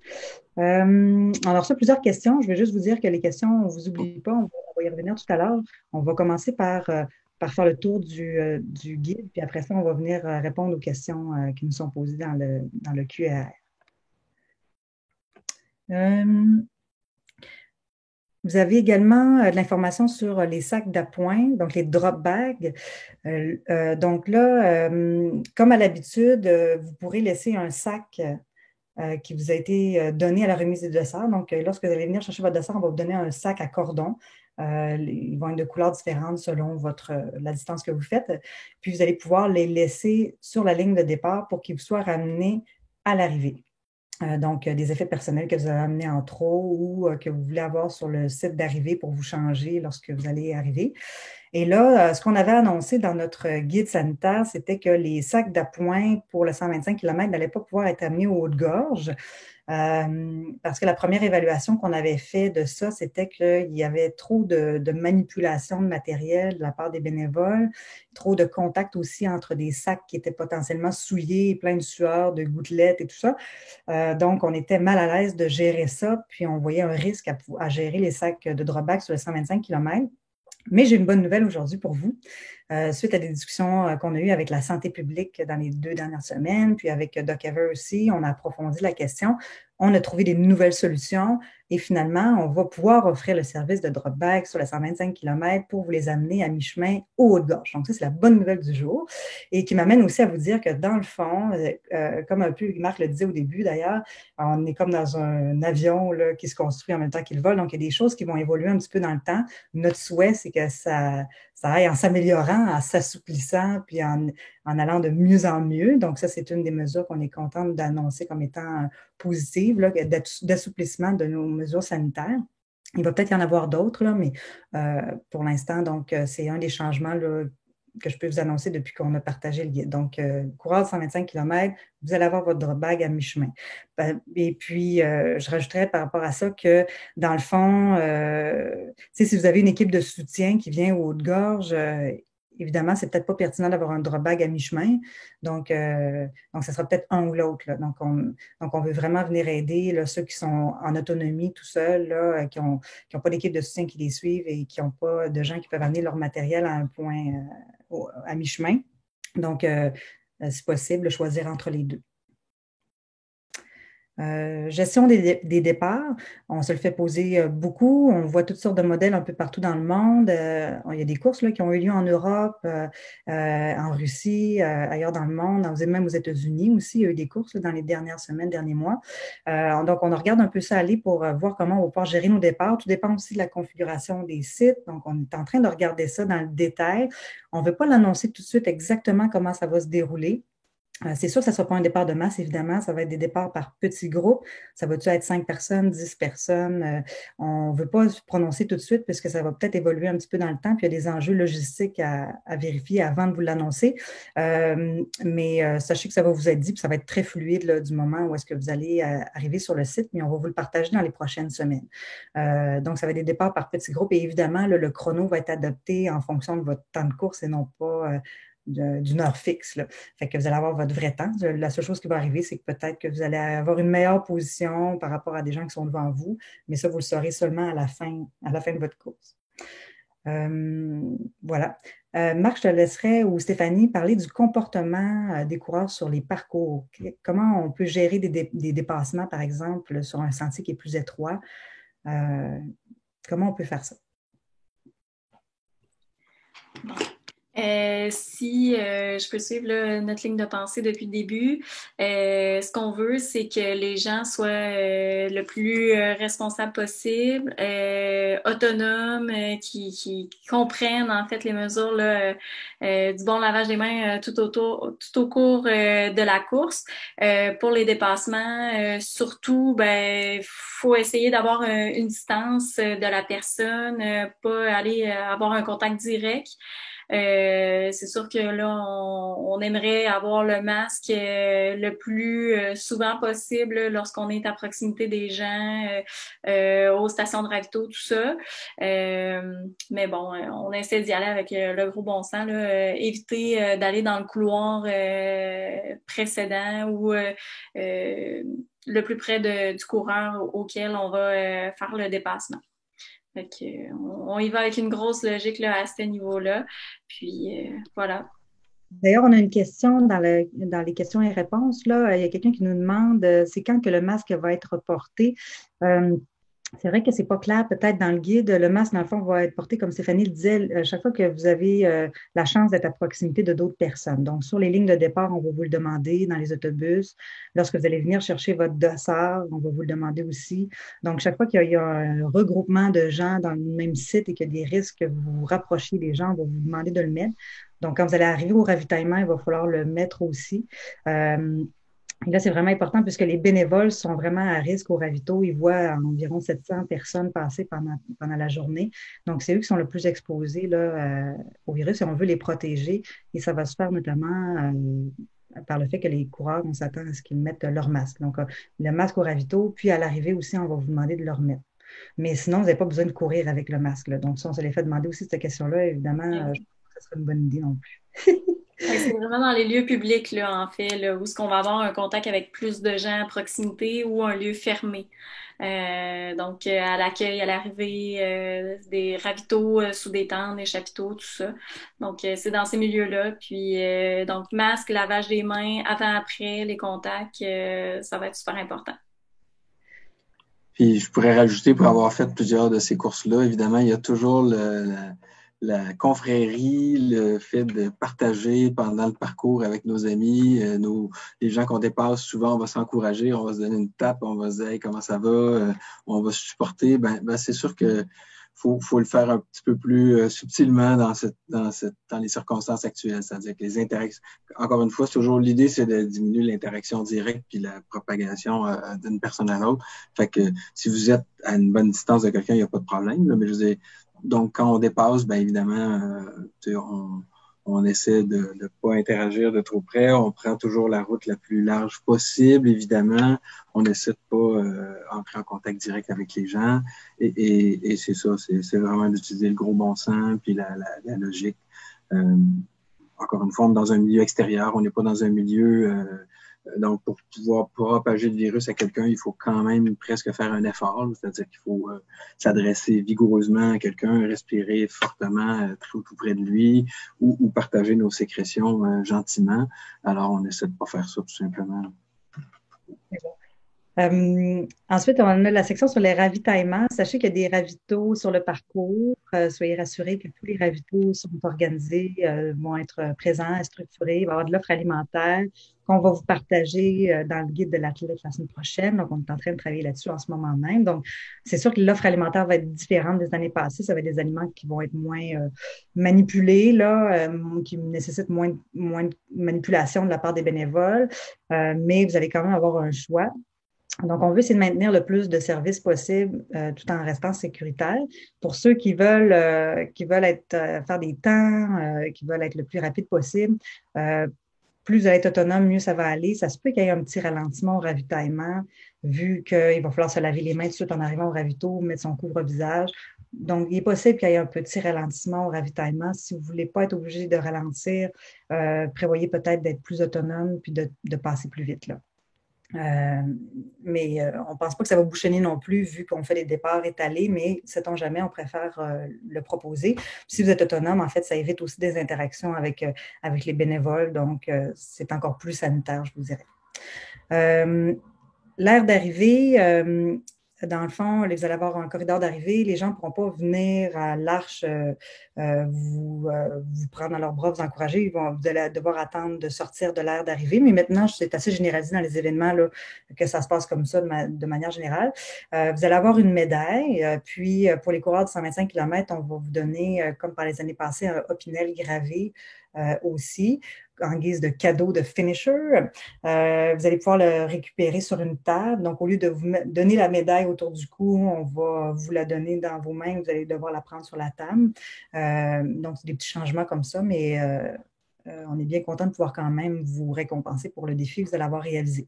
Alors, ça, plusieurs questions. Je vais juste vous dire que les questions, on ne vous oublie pas, on va y revenir tout à l'heure. On va commencer par faire le tour du guide, puis après ça, on va venir répondre aux questions qui nous sont posées dans le QR. Vous avez également de l'information sur les sacs d'appoint, donc les drop bags. Donc là, comme à l'habitude, vous pourrez laisser un sac qui vous a été donné à la remise des desserts. Donc, lorsque vous allez venir chercher votre dessert, on va vous donner un sac à cordon. Ils vont être de couleurs différentes selon la distance que vous faites. Puis, vous allez pouvoir les laisser sur la ligne de départ pour qu'ils vous soient ramenés à l'arrivée. Donc, des effets personnels que vous avez amenés en trop ou que vous voulez avoir sur le site d'arrivée pour vous changer lorsque vous allez arriver. Et là, ce qu'on avait annoncé dans notre guide sanitaire, c'était que les sacs d'appoint pour le 125 km n'allaient pas pouvoir être amenés au haut-de-gorge. Parce que la première évaluation qu'on avait fait de ça, c'était qu'il y avait trop de manipulation de matériel de la part des bénévoles, trop de contact aussi entre des sacs qui étaient potentiellement souillés, pleins de sueur, de gouttelettes et tout ça. Donc, on était mal à l'aise de gérer ça, puis on voyait un risque à gérer les sacs de dropback sur le 125 km. Mais j'ai une bonne nouvelle aujourd'hui pour vous. Suite à des discussions qu'on a eues avec la santé publique dans les 2 dernières semaines, puis avec Doc Ever aussi, on a approfondi la question. on a trouvé des nouvelles solutions et finalement, on va pouvoir offrir le service de drop bag sur les 125 km pour vous les amener à mi-chemin au Haut-de-Gorge. Donc, ça, c'est la bonne nouvelle du jour et qui m'amène aussi à vous dire que dans le fond, comme un peu Marc le disait au début d'ailleurs, on est comme dans un avion là, qui se construit en même temps qu'il vole. Donc, il y a des choses qui vont évoluer un petit peu dans le temps. Notre souhait, c'est que ça aille en s'améliorant, en s'assouplissant, puis en allant de mieux en mieux. Donc, ça, c'est une des mesures qu'on est contente d'annoncer comme étant positives, là, d'assouplissement de nos mesures sanitaires. Il va peut-être y en avoir d'autres, là, mais pour l'instant, donc, c'est un des changements là, que je peux vous annoncer depuis qu'on a partagé le guide. Donc, coureur de 125 km, vous allez avoir votre drop bag à mi-chemin. Et puis, je rajouterais par rapport à ça que, dans le fond, si vous avez une équipe de soutien qui vient au Haut-de-Gorge, évidemment, c'est peut-être pas pertinent d'avoir un drop bag à mi-chemin. Donc, ça sera peut-être un ou l'autre. Donc, on veut vraiment venir aider là, ceux qui sont en autonomie tout seuls, là, qui n'ont pas d'équipe de soutien qui les suivent et qui n'ont pas de gens qui peuvent amener leur matériel à un point à mi-chemin. Donc, c'est possible de choisir entre les deux. Gestion des départs, on se le fait poser beaucoup. On voit toutes sortes de modèles un peu partout dans le monde. Il y a des courses là, qui ont eu lieu en Europe, en Russie, ailleurs dans le monde, même aux États-Unis aussi. Il y a eu des courses là, dans les dernières semaines, derniers mois. Donc, on regarde un peu ça aller pour voir comment on va pouvoir gérer nos départs. Tout dépend aussi de la configuration des sites. Donc, on est en train de regarder ça dans le détail. On ne veut pas l'annoncer tout de suite exactement comment ça va se dérouler. C'est sûr que ça ne sera pas un départ de masse, évidemment. Ça va être des départs par petits groupes. Ça va-tu être 5 personnes, 10 personnes? On ne veut pas se prononcer tout de suite parce que ça va peut-être évoluer un petit peu dans le temps. Puis il y a des enjeux logistiques à vérifier avant de vous l'annoncer. Mais sachez que ça va vous être dit, puis ça va être très fluide là, du moment où est-ce que vous allez arriver sur le site, mais on va vous le partager dans les prochaines semaines. Donc, ça va être des départs par petits groupes. Et évidemment, là, le chrono va être adapté en fonction de votre temps de course et non pas d'une heure fixe. Là. Fait que vous allez avoir votre vrai temps. La seule chose qui va arriver, c'est que peut-être que vous allez avoir une meilleure position par rapport à des gens qui sont devant vous, mais ça, vous le saurez seulement à la fin de votre course. Voilà. Marc, je te laisserai ou Stéphanie parler du comportement des coureurs sur les parcours. Comment on peut gérer des dépassements, par exemple, sur un sentier qui est plus étroit? Comment on peut faire ça? Bon. Si je peux suivre là, notre ligne de pensée depuis le début, ce qu'on veut, c'est que les gens soient le plus responsables possible, autonomes, qui comprennent en fait les mesures là, du bon lavage des mains tout au cours de la course. Pour les dépassements, surtout, ben faut essayer d'avoir une distance de la personne, pas aller avoir un contact direct. C'est sûr que là, on aimerait avoir le masque le plus souvent possible lorsqu'on est à proximité des gens, aux stations de ravito, tout ça. Mais bon, on essaie d'y aller avec le gros bon sens, là, éviter d'aller dans le couloir précédent ou le plus près du coureur auquel on va faire le dépassement. Fait que, on y va avec une grosse logique là, à ce niveau-là. Puis voilà. D'ailleurs, on a une question dans les questions et réponses. Là. Il y a quelqu'un qui nous demande c'est quand que le masque va être porté. C'est vrai que c'est pas clair peut-être dans le guide. Le masque, dans le fond, va être porté, comme Stéphanie le disait, chaque fois que vous avez la chance d'être à proximité de d'autres personnes. Donc, sur les lignes de départ, on va vous le demander, dans les autobus. Lorsque vous allez venir chercher votre dossard, on va vous le demander aussi. Donc, chaque fois qu'il y a un regroupement de gens dans le même site et qu'il y a des risques que vous vous rapprochiez des gens, on va vous demander de le mettre. Donc, quand vous allez arriver au ravitaillement, il va falloir le mettre aussi. Et là, c'est vraiment important puisque les bénévoles sont vraiment à risque au ravito. Ils voient environ 700 personnes passer pendant la journée. Donc, c'est eux qui sont le plus exposés là, au virus et on veut les protéger. Et ça va se faire notamment par le fait que les coureurs, on s'attend à ce qu'ils mettent leur masque. Donc, le masque au ravito, puis à l'arrivée aussi, on va vous demander de le remettre. Mais sinon, vous n'avez pas besoin de courir avec le masque. Là. Donc, si on se les fait demander aussi cette question-là, évidemment, je ne pense pas que ce serait une bonne idée non plus. C'est vraiment dans les lieux publics, là, en fait, là, où est-ce qu'on va avoir un contact avec plus de gens à proximité ou un lieu fermé. Donc, à l'accueil, à l'arrivée, des ravitaux sous des tentes, des chapiteaux, tout ça. Donc, c'est dans ces milieux-là. Puis, donc, masque, lavage des mains, avant, après, les contacts, ça va être super important. Puis je pourrais rajouter, pour avoir fait plusieurs de ces courses-là, évidemment, il y a toujours la confrérie, le fait de partager pendant le parcours avec nos amis, les gens qu'on dépasse, souvent on va s'encourager, on va se donner une tape, on va se dire hey, comment ça va, on va se supporter. C'est sûr que faut le faire un petit peu plus subtilement dans les circonstances actuelles. C'est-à-dire que les interactions, encore une fois, l'idée, c'est de diminuer l'interaction directe puis la propagation d'une personne à l'autre. Fait que si vous êtes à une bonne distance de quelqu'un, il n'y a pas de problème. Là, mais je veux dire, donc quand on dépasse, évidemment, on essaie de ne pas interagir de trop près. On prend toujours la route la plus large possible, évidemment. On essaie de pas entrer en contact direct avec les gens. Et c'est ça, c'est vraiment d'utiliser le gros bon sens puis la logique. Encore une fois, on est dans un milieu extérieur, on n'est pas dans un milieu... donc, pour pouvoir propager le virus à quelqu'un, il faut quand même presque faire un effort. C'est-à-dire qu'il faut s'adresser vigoureusement à quelqu'un, respirer fortement tout près de lui ou partager nos sécrétions gentiment. Alors, on essaie de pas faire ça tout simplement. Ensuite, on a la section sur les ravitaillements. Sachez qu'il y a des ravitaux sur le parcours. Soyez rassurés que tous les ravitaux sont organisés, vont être présents, structurés. Il va y avoir de l'offre alimentaire qu'on va vous partager dans le guide de l'athlète la semaine prochaine. Donc, on est en train de travailler là-dessus en ce moment même. Donc, c'est sûr que l'offre alimentaire va être différente des années passées. Ça va être des aliments qui vont être moins manipulés, là, qui nécessitent moins de manipulation de la part des bénévoles. Mais vous allez quand même avoir un choix. Donc, on veut essayer de maintenir le plus de services possible tout en restant sécuritaire. Pour ceux qui veulent être faire des temps, qui veulent être le plus rapide possible, plus vous allez être autonome, mieux ça va aller. Ça se peut qu'il y ait un petit ralentissement au ravitaillement, vu qu'il va falloir se laver les mains tout de suite en arrivant au ravito, mettre son couvre-visage. Donc, il est possible qu'il y ait un petit ralentissement au ravitaillement. Si vous ne voulez pas être obligé de ralentir, prévoyez peut-être d'être plus autonome puis de passer plus vite, là. Mais on ne pense pas que ça va bouchonner non plus vu qu'on fait des départs étalés, mais sait-on jamais, on préfère le proposer. Si vous êtes autonome, en fait, ça évite aussi des interactions avec les bénévoles, donc c'est encore plus sanitaire, je vous dirais. L'aire d'arrivée, dans le fond, vous allez avoir un corridor d'arrivée. Les gens ne pourront pas venir à l'arche vous prendre dans leurs bras, vous encourager. Vous allez devoir attendre de sortir de l'aire d'arrivée. Mais maintenant, c'est assez généralisé dans les événements là, que ça se passe comme ça de manière générale. Vous allez avoir une médaille. Puis, pour les coureurs de 125 km, on va vous donner, comme par les années passées, un Opinel gravé aussi, en guise de cadeau de finisher. Vous allez pouvoir le récupérer sur une table. Donc, au lieu de vous donner la médaille autour du cou, on va vous la donner dans vos mains. Vous allez devoir la prendre sur la table. Donc, c'est des petits changements comme ça, mais on est bien content de pouvoir quand même vous récompenser pour le défi que vous allez avoir réalisé.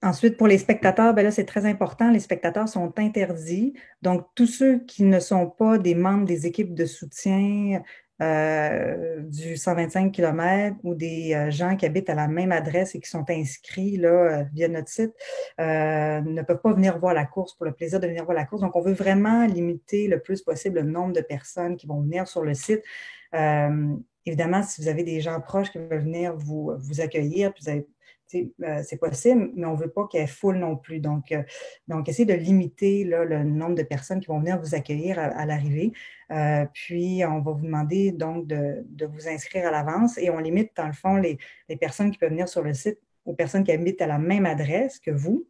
Ensuite, pour les spectateurs, là, c'est très important. Les spectateurs sont interdits. Donc, tous ceux qui ne sont pas des membres des équipes de soutien du 125 km ou des gens qui habitent à la même adresse et qui sont inscrits là, via notre site ne peuvent pas venir voir la course pour le plaisir de venir voir la course. Donc, on veut vraiment limiter le plus possible le nombre de personnes qui vont venir sur le site. Évidemment, si vous avez des gens proches qui veulent venir vous accueillir, puis vous avez c'est possible, mais on ne veut pas qu'il y ait foule non plus. Donc essayez de limiter là, le nombre de personnes qui vont venir vous accueillir à l'arrivée. Puis, on va vous demander donc de vous inscrire à l'avance et on limite, dans le fond, les personnes qui peuvent venir sur le site aux personnes qui habitent à la même adresse que vous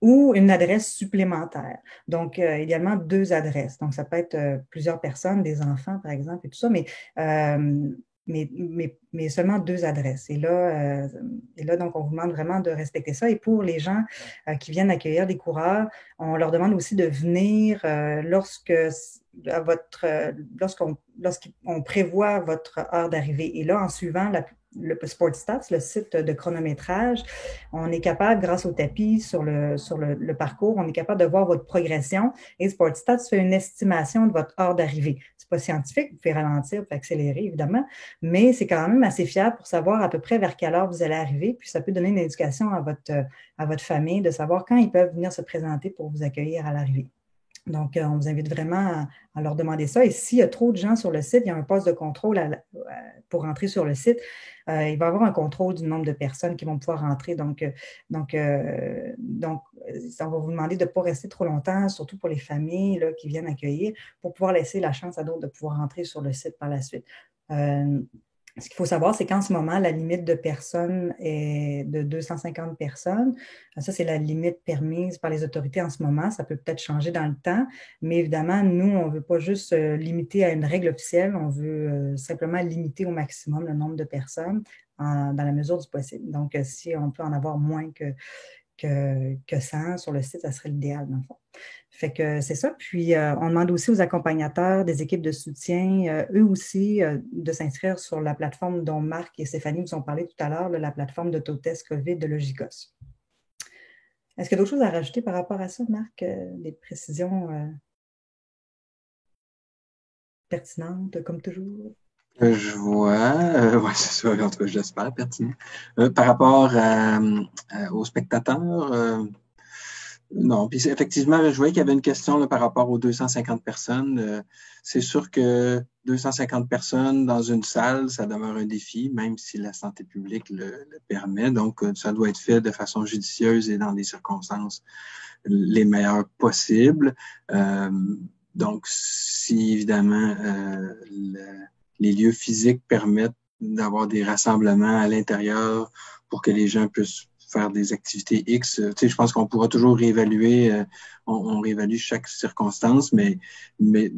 ou une adresse supplémentaire. Donc, idéalement, 2 adresses. Donc, ça peut être plusieurs personnes, des enfants, par exemple, et tout ça, mais seulement 2 adresses. Et là, donc, on vous demande vraiment de respecter ça. Et pour les gens qui viennent accueillir des coureurs, on leur demande aussi de venir lorsqu'on prévoit votre heure d'arrivée. Et là, en suivant le SportStats, le site de chronométrage, on est capable, grâce au tapis sur le parcours, on est capable de voir votre progression et SportStats fait une estimation de votre heure d'arrivée. C'est pas scientifique, vous pouvez ralentir, vous pouvez accélérer, évidemment, mais c'est quand même assez fiable pour savoir à peu près vers quelle heure vous allez arriver, puis ça peut donner une indication à votre famille de savoir quand ils peuvent venir se présenter pour vous accueillir à l'arrivée. Donc, on vous invite vraiment à leur demander ça. Et s'il y a trop de gens sur le site, il y a un poste de contrôle pour entrer sur le site. Il va y avoir un contrôle du nombre de personnes qui vont pouvoir rentrer. Ça va vous demander de ne pas rester trop longtemps, surtout pour les familles là, qui viennent accueillir, pour pouvoir laisser la chance à d'autres de pouvoir rentrer sur le site par la suite. Ce qu'il faut savoir, c'est qu'en ce moment, la limite de personnes est de 250 personnes. Ça, c'est la limite permise par les autorités en ce moment. Ça peut peut-être changer dans le temps, mais évidemment, nous, on ne veut pas juste limiter à une règle officielle, on veut simplement limiter au maximum le nombre de personnes dans la mesure du possible. Donc, si on peut en avoir moins que 100 sur le site, ça serait l'idéal, dans le fond. Fait que c'est ça. Puis, on demande aussi aux accompagnateurs des équipes de soutien, eux aussi, de s'inscrire sur la plateforme dont Marc et Stéphanie vous ont parlé tout à l'heure, la plateforme d'autotest COVID de Logikos. Est-ce qu'il y a d'autres choses à rajouter par rapport à ça, Marc? Des précisions pertinentes, comme toujours? Je vois, ouais, c'est ça, en tout cas, j'espère, pertinent. Par rapport aux spectateurs, non, puis effectivement, je voyais qu'il y avait une question là, par rapport aux 250 personnes. C'est sûr que 250 personnes dans une salle, ça demeure un défi, même si la santé publique le permet. Donc, ça doit être fait de façon judicieuse et dans des circonstances les meilleures possibles. Donc, si évidemment les lieux physiques permettent d'avoir des rassemblements à l'intérieur pour que les gens puissent faire des activités X. Tu sais, je pense qu'on pourra toujours réévaluer, on réévalue chaque circonstance, mais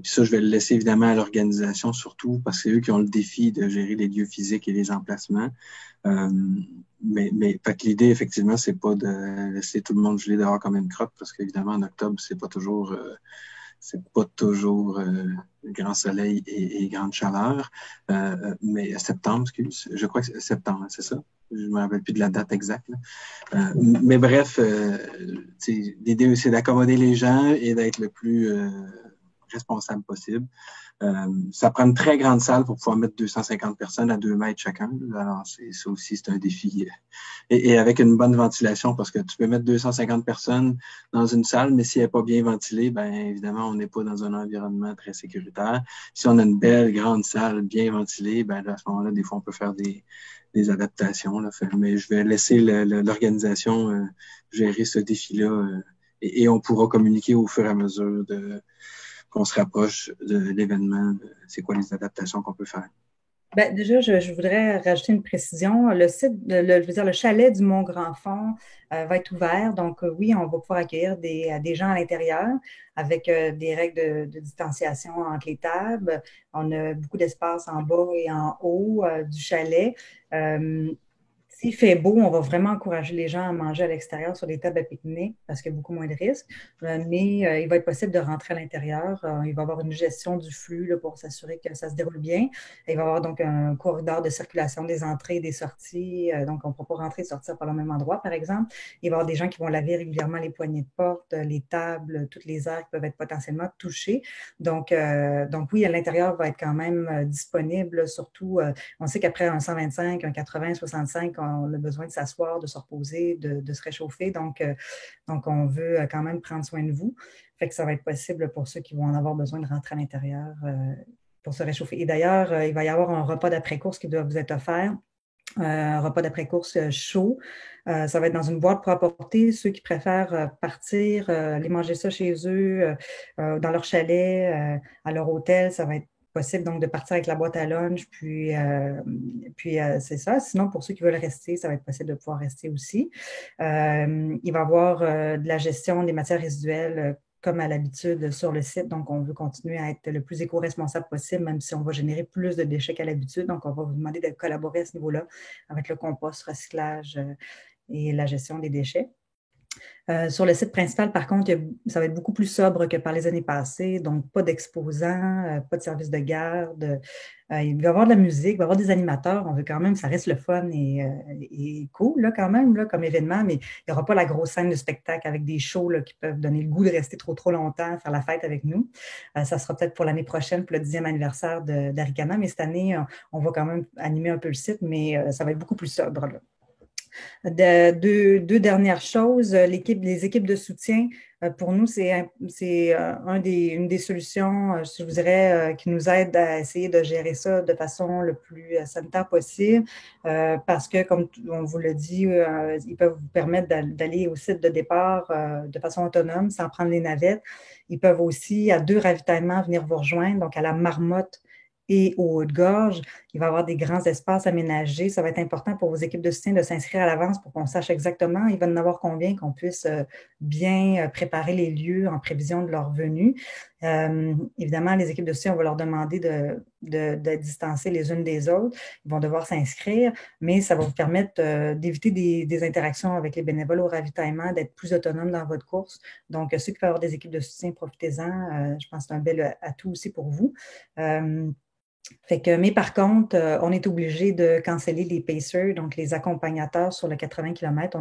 ça, je vais le laisser évidemment à l'organisation surtout parce que c'est eux qui ont le défi de gérer les lieux physiques et les emplacements. Mais fait que l'idée, effectivement, c'est pas de laisser tout le monde geler dehors comme une crotte parce qu'évidemment, en octobre, c'est pas toujours grand soleil et grande chaleur. Mais septembre, excuse, je crois que c'est septembre, c'est ça? Je me rappelle plus de la date exacte. Mais bref, l'idée, c'est d'accommoder les gens et d'être le plus responsable possible. Ça prend une très grande salle pour pouvoir mettre 250 personnes à 2 mètres chacun. Alors, ça aussi, c'est un défi. Et avec une bonne ventilation, parce que tu peux mettre 250 personnes dans une salle, mais si elle n'est pas bien ventilée, ben évidemment, on n'est pas dans un environnement très sécuritaire. Si on a une belle, grande salle bien ventilée, ben là, à ce moment-là, des fois, on peut faire des adaptations. Là. Mais je vais laisser l'organisation gérer ce défi-là et on pourra communiquer au fur et à mesure qu'on se rapproche de l'événement, c'est quoi les adaptations qu'on peut faire. Ben, déjà, je voudrais rajouter une précision. Le site, je veux dire, le chalet du Mont-Grand-Fond va être ouvert. Donc, oui, on va pouvoir accueillir des gens à l'intérieur avec des règles de distanciation entre les tables. On a beaucoup d'espace en bas et en haut du chalet. S'il fait beau, on va vraiment encourager les gens à manger à l'extérieur sur des tables à pique-nique parce qu'il y a beaucoup moins de risques. Mais il va être possible de rentrer à l'intérieur. Il va y avoir une gestion du flux là, pour s'assurer que ça se déroule bien. Il va y avoir donc un corridor de circulation des entrées et des sorties. Donc, on ne pourra pas rentrer et sortir par le même endroit, par exemple. Il va y avoir des gens qui vont laver régulièrement les poignées de porte, les tables, toutes les aires qui peuvent être potentiellement touchées. Donc oui, à l'intérieur va être quand même disponible, surtout, on sait qu'après un 125, un 80, 65, on a besoin de s'asseoir, de se reposer, de se réchauffer. Donc, on veut quand même prendre soin de vous. Fait que ça va être possible pour ceux qui vont en avoir besoin de rentrer à l'intérieur pour se réchauffer. Et d'ailleurs, il va y avoir un repas d'après-course qui doit vous être offert. Un repas d'après-course chaud. Ça va être dans une boîte pour apporter. Ceux qui préfèrent partir, aller manger ça chez eux, dans leur chalet, à leur hôtel, ça va être possible donc de partir avec la boîte à lunch, puis c'est ça. Sinon, pour ceux qui veulent rester, ça va être possible de pouvoir rester aussi. Il va y avoir de la gestion des matières résiduelles comme à l'habitude sur le site. Donc, on veut continuer à être le plus éco-responsable possible, même si on va générer plus de déchets qu'à l'habitude. Donc, on va vous demander de collaborer à ce niveau-là avec le compost, recyclage et la gestion des déchets. Sur le site principal, par contre, ça va être beaucoup plus sobre que par les années passées, donc pas d'exposants, pas de service de garde. Il va y avoir de la musique, il va y avoir des animateurs. On veut quand même, ça reste le fun et cool là, quand même là, comme événement, mais il n'y aura pas la grosse scène de spectacle avec des shows là, qui peuvent donner le goût de rester trop longtemps, faire la fête avec nous. Ça sera peut-être pour l'année prochaine, pour le 10e anniversaire d'Aricana, mais cette année, on va quand même animer un peu le site, mais ça va être beaucoup plus sobre là. Deux dernières choses, les équipes de soutien Pour nous, c'est une des solutions, je vous dirais, qui nous aide à essayer de gérer ça de façon le plus sanitaire possible, parce que, comme on vous l'a dit, ils peuvent vous permettre d'aller au site de départ de façon autonome, sans prendre les navettes. Ils peuvent aussi, à 2 ravitaillements, venir vous rejoindre, donc à la Marmotte et au Haut-de-Gorge. Il va y avoir des grands espaces aménagés. Ça va être important pour vos équipes de soutien de s'inscrire à l'avance pour qu'on sache exactement il va en avoir combien, qu'on puisse bien préparer les lieux en prévision de leur venue. Évidemment, les équipes de soutien, on va leur demander d'être distancées les unes des autres. Ils vont devoir s'inscrire, mais ça va vous permettre d'éviter des interactions avec les bénévoles au ravitaillement, d'être plus autonome dans votre course. Donc, ceux qui peuvent avoir des équipes de soutien, profitez-en. Je pense que c'est un bel atout aussi pour vous. Mais par contre, on est obligé de canceller les pacers, donc les accompagnateurs sur le 80 km.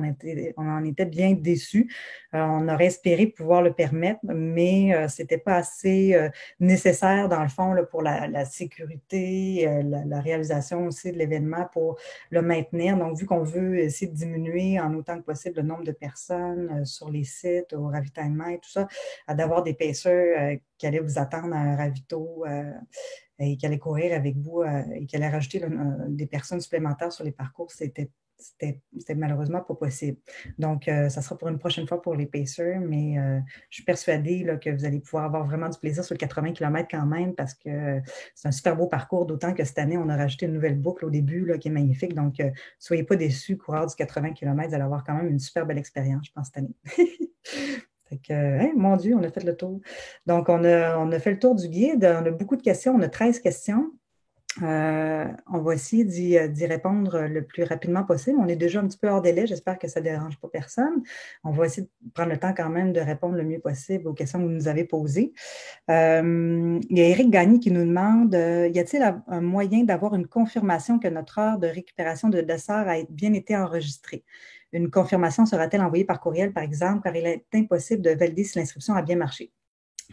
On en était bien déçus. On aurait espéré pouvoir le permettre, mais ce n'était pas assez nécessaire, dans le fond, là, pour la sécurité, la réalisation aussi de l'événement pour le maintenir. Donc, vu qu'on veut essayer de diminuer en autant que possible le nombre de personnes sur les sites, au ravitaillement et tout ça, d'avoir des pacers qui allaient vous attendre à un ravito et qui allait courir avec vous et qui allait rajouter des personnes supplémentaires sur les parcours, c'était malheureusement pas possible. Donc, ça sera pour une prochaine fois pour les pacers, mais je suis persuadée là, que vous allez pouvoir avoir vraiment du plaisir sur le 80 km quand même parce que c'est un super beau parcours, d'autant que cette année, on a rajouté une nouvelle boucle au début là, qui est magnifique. Donc, ne soyez pas déçus, coureurs du 80 km, vous allez avoir quand même une super belle expérience, je pense, cette année. Mon Dieu, on a fait le tour. Donc, on a fait le tour du guide. On a beaucoup de questions. On a 13 questions. On va essayer d'y répondre le plus rapidement possible. On est déjà un petit peu hors délai. J'espère que ça ne dérange pas personne. On va essayer de prendre le temps quand même de répondre le mieux possible aux questions que vous nous avez posées. Il y a Éric Gagné qui nous demande y a-t-il un moyen d'avoir une confirmation que notre heure de récupération de dessert a bien été enregistrée? Une confirmation sera-t-elle envoyée par courriel, par exemple, car il est impossible de valider si l'inscription a bien marché?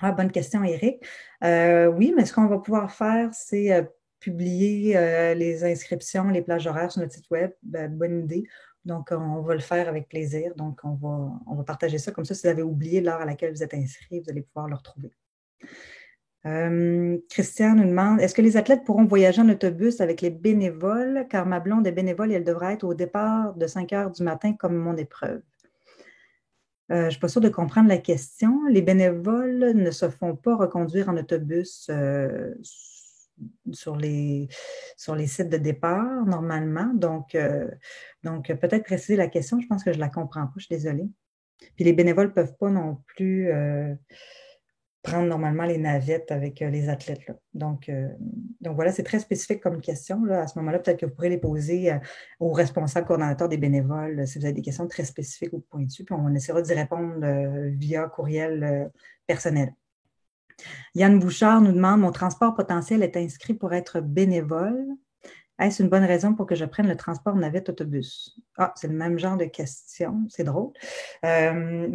Ah, bonne question, Éric. Oui, mais ce qu'on va pouvoir faire, c'est publier les inscriptions, les plages horaires sur notre site web. Bonne idée. Donc, on va le faire avec plaisir. Donc, on va partager ça. Comme ça, si vous avez oublié l'heure à laquelle vous êtes inscrit, vous allez pouvoir le retrouver. Christian nous demande, est-ce que les athlètes pourront voyager en autobus avec les bénévoles? Car ma blonde est bénévole et elle devra être au départ de 5 heures du matin comme mon épreuve. Je ne suis pas sûre de comprendre la question. Les bénévoles ne se font pas reconduire en autobus sur les sites de départ, normalement. Donc peut-être préciser la question. Je pense que je ne la comprends pas. Je suis désolée. Puis les bénévoles ne peuvent pas non plus prendre normalement les navettes avec les athlètes. Là. Donc voilà, c'est très spécifique comme question. Là. À ce moment-là, peut-être que vous pourrez les poser aux responsables coordonnateurs des bénévoles si vous avez des questions très spécifiques ou pointues, puis on essaiera d'y répondre via courriel personnel. Yann Bouchard nous demande, mon transport potentiel est inscrit pour être bénévole. Est-ce une bonne raison pour que je prenne le transport navette autobus? Ah, c'est le même genre de question, c'est drôle.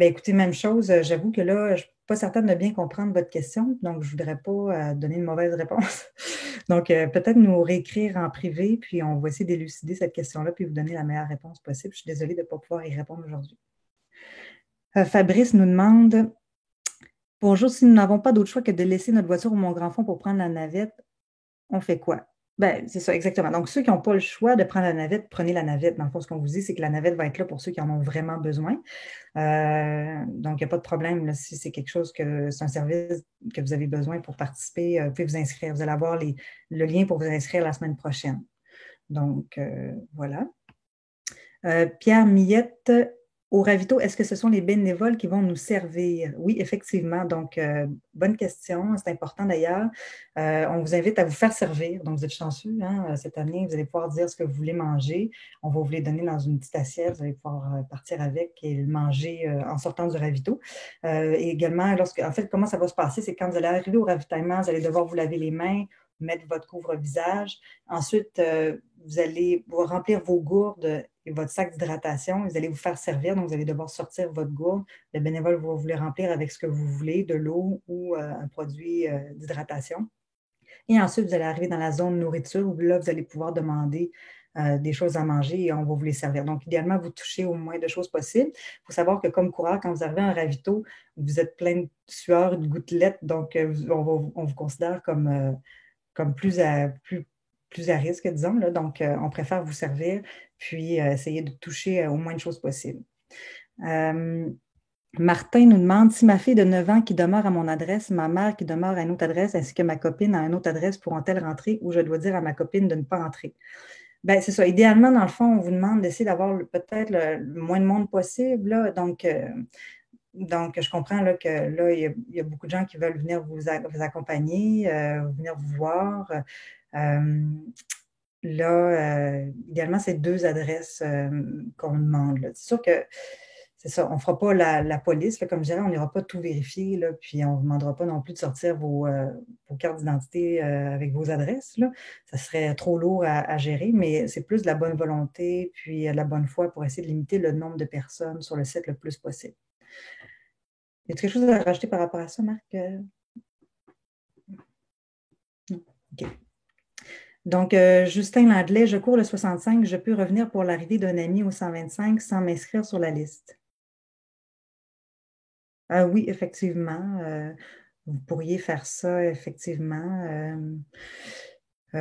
Écoutez, même chose, j'avoue que là, je ne suis pas certaine de bien comprendre votre question, donc je ne voudrais pas donner une mauvaise réponse. Donc, peut-être nous réécrire en privé, puis on va essayer d'élucider cette question-là, puis vous donner la meilleure réponse possible. Je suis désolée de ne pas pouvoir y répondre aujourd'hui. Fabrice nous demande, bonjour, si nous n'avons pas d'autre choix que de laisser notre voiture au Mont-Grand-Fond pour prendre la navette, on fait quoi? C'est ça, exactement. Donc, ceux qui n'ont pas le choix de prendre la navette, prenez la navette. Dans le fond, ce qu'on vous dit, c'est que la navette va être là pour ceux qui en ont vraiment besoin. Donc, il n'y a pas de problème. Là, si c'est quelque chose c'est un service que vous avez besoin pour participer, vous pouvez vous inscrire. Vous allez avoir le lien pour vous inscrire la semaine prochaine. Donc, voilà. Pierre Millette, au ravito, est-ce que ce sont les bénévoles qui vont nous servir? Oui, effectivement. Donc, bonne question. C'est important d'ailleurs. On vous invite à vous faire servir. Donc, vous êtes chanceux. Hein? Cette année, vous allez pouvoir dire ce que vous voulez manger. On va vous les donner dans une petite assiette. Vous allez pouvoir partir avec et le manger en sortant du ravito. Et également, en fait, comment ça va se passer? C'est quand vous allez arriver au ravitaillement, vous allez devoir vous laver les mains, mettre votre couvre-visage. Ensuite, vous allez remplir vos gourdes et votre sac d'hydratation. Vous allez vous faire servir, donc vous allez devoir sortir votre gourde. Le bénévole va vous les remplir avec ce que vous voulez, de l'eau ou un produit d'hydratation. Et ensuite, vous allez arriver dans la zone nourriture où là, vous allez pouvoir demander des choses à manger et on va vous les servir. Donc, idéalement, vous touchez au moins de choses possibles. Il faut savoir que comme coureur, quand vous arrivez à un ravito, vous êtes plein de sueur, de gouttelettes, donc on vous considère comme plus à risque, disons, là. Donc, on préfère vous servir, puis essayer de toucher au moins de choses possibles. Martin nous demande si ma fille de 9 ans qui demeure à mon adresse, ma mère qui demeure à une autre adresse, ainsi que ma copine à une autre adresse, pourront-elles rentrer ou je dois dire à ma copine de ne pas entrer? Bien, c'est ça. Idéalement, dans le fond, on vous demande d'essayer d'avoir peut-être le moins de monde possible, là. Donc, je comprends là, que là, il y a beaucoup de gens qui veulent venir vous accompagner, venir vous voir. Idéalement, c'est 2 adresses qu'on demande, là. C'est sûr que c'est ça, on ne fera pas la police, là, comme je dirais, on n'ira pas tout vérifier, là, puis on ne vous demandera pas non plus de sortir vos cartes d'identité avec vos adresses, là. Ça serait trop lourd à gérer, mais c'est plus de la bonne volonté, puis de la bonne foi pour essayer de limiter le nombre de personnes sur le site le plus possible. Y a-t-il quelque chose à rajouter par rapport à ça, Marc? Non. OK. Donc, Justin Langlais, je cours le 65, je peux revenir pour l'arrivée d'un ami au 125 sans m'inscrire sur la liste. Oui, effectivement. Vous pourriez faire ça, effectivement. Vous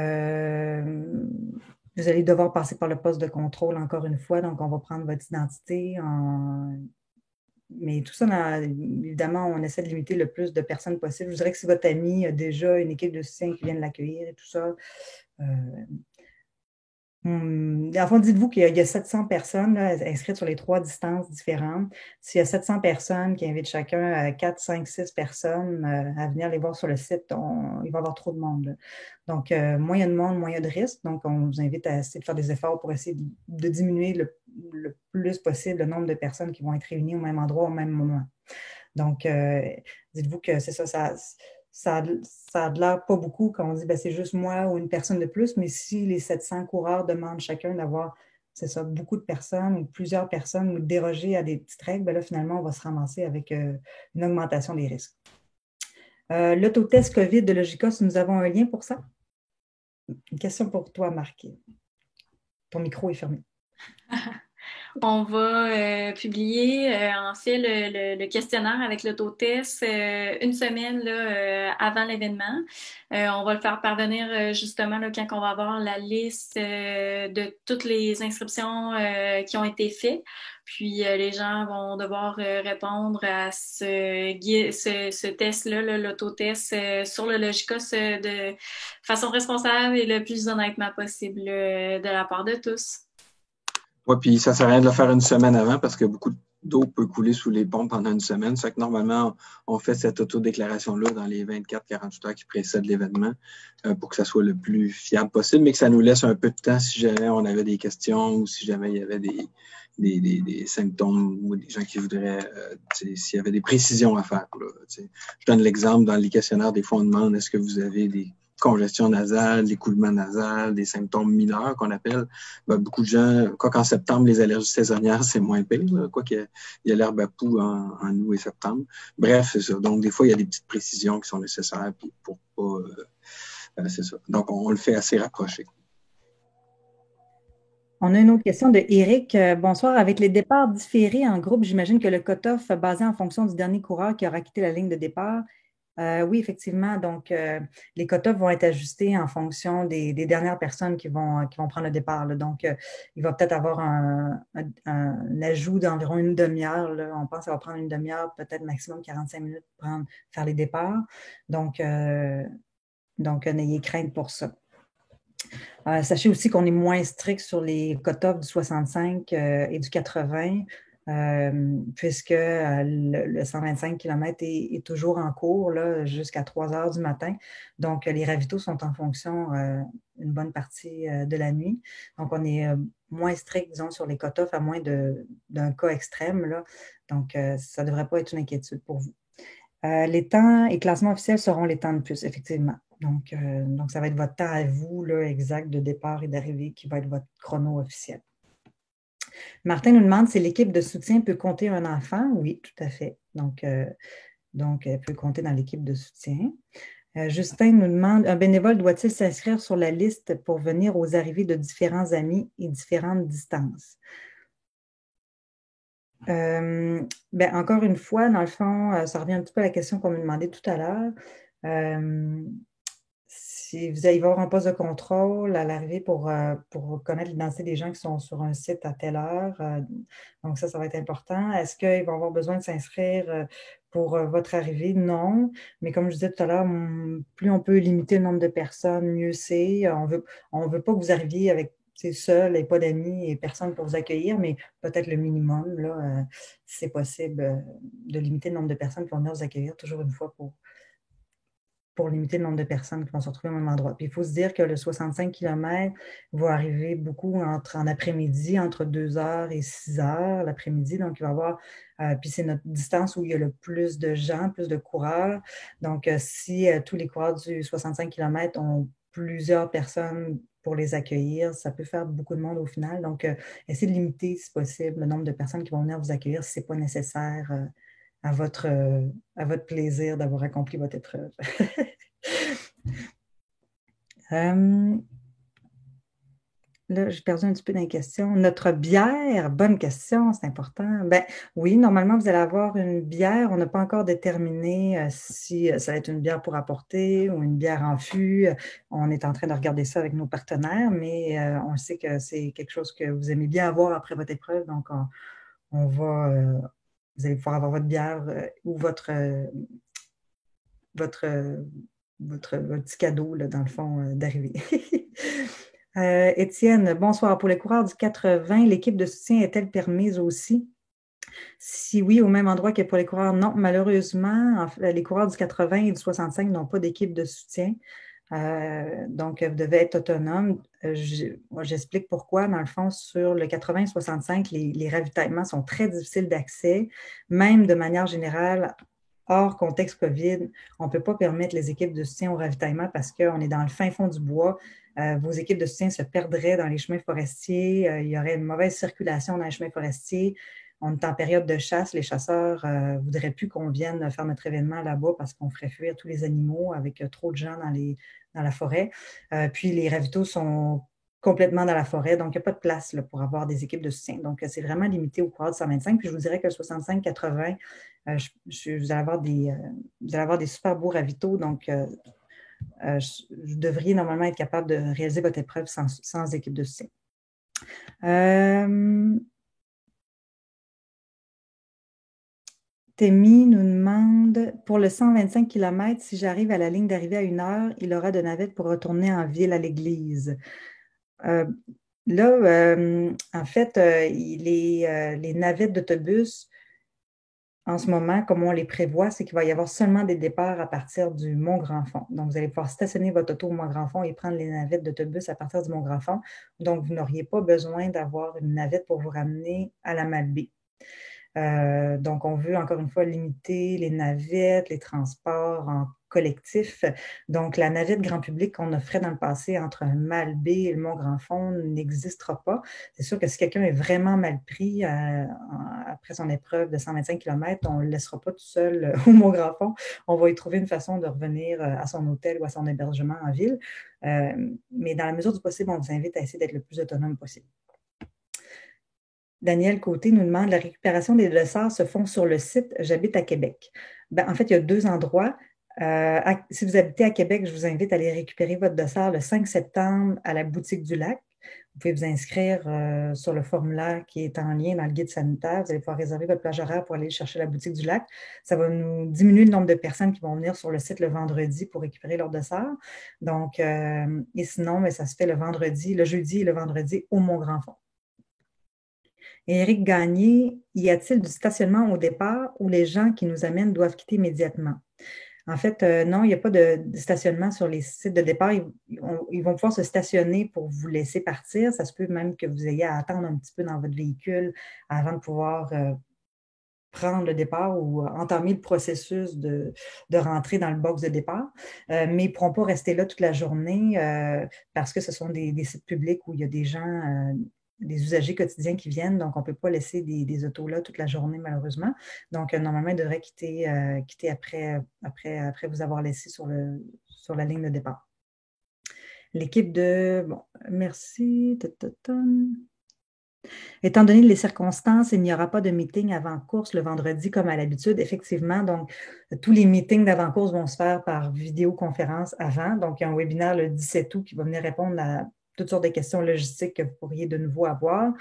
allez devoir passer par le poste de contrôle encore une fois, donc on va prendre votre identité. Mais tout ça, évidemment, on essaie de limiter le plus de personnes possible. Je dirais que si votre ami a déjà une équipe de soutien qui vient de l'accueillir et tout ça, en fond, dites-vous qu'il y a 700 personnes là, inscrites sur les 3 distances différentes. S'il y a 700 personnes qui invitent chacun 4, 5, 6 personnes à venir les voir sur le site, il va y avoir trop de monde, là. Donc, moins il y a de monde, moins il y a de risques. Donc, on vous invite à essayer de faire des efforts pour essayer de diminuer le plus possible le nombre de personnes qui vont être réunies au même endroit au même moment. Donc, dites-vous que c'est ça a de l'air pas beaucoup quand on dit ben, c'est juste moi ou une personne de plus, mais si les 700 coureurs demandent chacun d'avoir, c'est ça, beaucoup de personnes ou plusieurs personnes ou de déroger à des petites règles, ben là, finalement, on va se ramasser avec une augmentation des risques. L'autotest COVID de Logicos, nous avons un lien pour ça? Une question pour toi, Marc. Ton micro est fermé. On va publier en fait le questionnaire avec l'autotest une semaine là, avant l'événement. On va le faire parvenir justement là, quand on va avoir la liste de toutes les inscriptions qui ont été faites. Puis les gens vont devoir répondre à ce test-là, l'autotest sur le Logicos de façon responsable et le plus honnêtement possible de la part de tous. Oui, puis ça ne sert à rien de le faire une semaine avant parce que beaucoup d'eau peut couler sous les ponts pendant une semaine. Ça fait que normalement, on fait cette autodéclaration-là dans les 24-48 heures qui précèdent l'événement pour que ça soit le plus fiable possible, mais que ça nous laisse un peu de temps si jamais on avait des questions ou si jamais il y avait des symptômes ou des gens qui voudraient, s'il y avait des précisions à faire. Là, je donne l'exemple, dans les questionnaires, des fois, on demande est-ce que vous avez des congestion nasale, l'écoulement nasal, des symptômes mineurs qu'on appelle. Ben, beaucoup de gens, quoi qu'en septembre, les allergies saisonnières, c'est moins pire, là, quoi qu'il y a l'herbe à poux en août et septembre. Bref, c'est ça. Donc, des fois, il y a des petites précisions qui sont nécessaires pour pas... c'est ça. Donc, on le fait assez rapproché. On a une autre question de Eric. Bonsoir. Avec les départs différés en groupe, j'imagine que le cut-off basé en fonction du dernier coureur qui aura quitté la ligne de départ. Oui, effectivement. Donc, les quotas vont être ajustés en fonction des dernières personnes qui vont prendre le départ, là. Donc, il va peut-être avoir un ajout d'environ une demi-heure, là. On pense que ça va prendre une demi-heure, peut-être maximum 45 minutes pour faire les départs. Donc, n'ayez crainte pour ça. Sachez aussi qu'on est moins strict sur les quotas du 65 et du 80. Puisque le 125 km est toujours en cours là, jusqu'à 3 heures du matin. Donc, les ravitaux sont en fonction une bonne partie de la nuit. Donc, on est moins strict, disons, sur les cut-offs, à moins d'un cas extrême, là. Donc, ça ne devrait pas être une inquiétude pour vous. Les temps et classements officiels seront les temps de puce, effectivement. Donc, ça va être votre temps à vous, là, exact de départ et d'arrivée, qui va être votre chrono officiel. Martin nous demande si l'équipe de soutien peut compter un enfant. Oui, tout à fait. Donc, elle peut compter dans l'équipe de soutien. Justin nous demande, un bénévole doit-il s'inscrire sur la liste pour venir aux arrivées de différents amis et différentes distances? Encore une fois, dans le fond, ça revient un petit peu à la question qu'on me demandait tout à l'heure. Si vous allez voir un poste de contrôle à l'arrivée pour connaître l'identité des gens qui sont sur un site à telle heure, donc ça va être important. Est-ce qu'ils vont avoir besoin de s'inscrire pour votre arrivée? Non. Mais comme je disais tout à l'heure, plus on peut limiter le nombre de personnes, mieux c'est. On veut pas que vous arriviez avec seul et pas d'amis et personne pour vous accueillir, mais peut-être le minimum, là, si c'est possible, de limiter le nombre de personnes qui vont venir vous accueillir, toujours une fois pour limiter le nombre de personnes qui vont se retrouver au même endroit. Puis il faut se dire que le 65 km va arriver beaucoup en après-midi, entre 2 heures et 6 heures l'après-midi. Donc, il va y avoir, puis c'est notre distance où il y a le plus de gens, plus de coureurs. Donc, si tous les coureurs du 65 km ont plusieurs personnes pour les accueillir, ça peut faire beaucoup de monde au final. Donc, essayez de limiter, si possible, le nombre de personnes qui vont venir vous accueillir si ce n'est pas nécessaire à votre plaisir d'avoir accompli votre épreuve. Là, j'ai perdu un petit peu dans les questions. Notre bière, bonne question, c'est important. Ben oui, normalement, vous allez avoir une bière. On n'a pas encore déterminé si ça va être une bière pour apporter ou une bière en fût. On est en train de regarder ça avec nos partenaires, mais on sait que c'est quelque chose que vous aimez bien avoir après votre épreuve. Donc, on va, vous allez pouvoir avoir votre bière ou votre petit cadeau, là, dans le fond, d'arrivée. Étienne, bonsoir. Pour les coureurs du 80, l'équipe de soutien est-elle permise aussi? Si oui, au même endroit que pour les coureurs, non. Malheureusement, les coureurs du 80 et du 65 n'ont pas d'équipe de soutien. Donc, vous devez être autonome. Moi, j'explique pourquoi. Dans le fond, sur le 80 et 65, les ravitaillements sont très difficiles d'accès, même de manière générale. Hors contexte COVID, on ne peut pas permettre les équipes de soutien au ravitaillement parce qu'on est dans le fin fond du bois. Vos équipes de soutien se perdraient dans les chemins forestiers. Il y aurait une mauvaise circulation dans les chemins forestiers. On est en période de chasse. Les chasseurs ne voudraient plus qu'on vienne faire notre événement là-bas parce qu'on ferait fuir tous les animaux avec trop de gens dans la forêt. Puis les ravitaux sont complètement dans la forêt, donc il n'y a pas de place là, pour avoir des équipes de soutien. Donc, c'est vraiment limité au quad 125. Puis je vous dirais que le 65-80, vous allez avoir des super beaux ravitaux. Donc, vous devriez normalement être capable de réaliser votre épreuve sans équipe de soutien. Témi nous demande, pour le 125 km, si j'arrive à la ligne d'arrivée à 1 heure, il aura de navette pour retourner en ville à l'église. Là, en fait, les navettes d'autobus, en ce moment, comme on les prévoit, c'est qu'il va y avoir seulement des départs à partir du Mont-Grand-Fond. Donc, vous allez pouvoir stationner votre auto au Mont-Grand-Fond et prendre les navettes d'autobus à partir du Mont-Grand-Fond. Donc, vous n'auriez pas besoin d'avoir une navette pour vous ramener à la Malbaie. Donc, on veut encore une fois limiter les navettes, les transports en collectif. Donc, la navette grand public qu'on offrait dans le passé entre Malbaie et le Mont-Grand-Fond n'existera pas. C'est sûr que si quelqu'un est vraiment mal pris après son épreuve de 125 km, on ne le laissera pas tout seul au Mont-Grand-Fond. On va y trouver une façon de revenir à son hôtel ou à son hébergement en ville. Mais dans la mesure du possible, on vous invite à essayer d'être le plus autonome possible. Daniel Côté nous demande, la récupération des dossards se font sur le site. J'habite à Québec. En fait, il y a 2 endroits. Si vous habitez à Québec, je vous invite à aller récupérer votre dossard le 5 septembre à la boutique du lac. Vous pouvez vous inscrire sur le formulaire qui est en lien dans le guide sanitaire. Vous allez pouvoir réserver votre plage horaire pour aller chercher la boutique du lac. Ça va nous diminuer le nombre de personnes qui vont venir sur le site le vendredi pour récupérer leur dossard. Donc, et sinon, ça se fait le jeudi et le vendredi au Mont-Grand-Fond. Éric Gagné, y a-t-il du stationnement au départ où les gens qui nous amènent doivent quitter immédiatement? En fait, non, il n'y a pas de stationnement sur les sites de départ. Ils vont pouvoir se stationner pour vous laisser partir. Ça se peut même que vous ayez à attendre un petit peu dans votre véhicule avant de pouvoir prendre le départ ou entamer le processus de rentrer dans le box de départ. Mais ils ne pourront pas rester là toute la journée parce que ce sont des sites publics où il y a des gens usagers quotidiens qui viennent, donc on ne peut pas laisser des autos là toute la journée, malheureusement. Donc, normalement, ils devraient quitter après vous avoir laissé sur la ligne de départ. L'équipe merci. Étant donné les circonstances, il n'y aura pas de meeting avant course le vendredi comme à l'habitude. Effectivement, donc tous les meetings d'avant-course vont se faire par vidéoconférence avant. Donc, il y a un webinaire le 17 août qui va venir répondre à toutes sortes de questions logistiques que vous pourriez de nouveau avoir.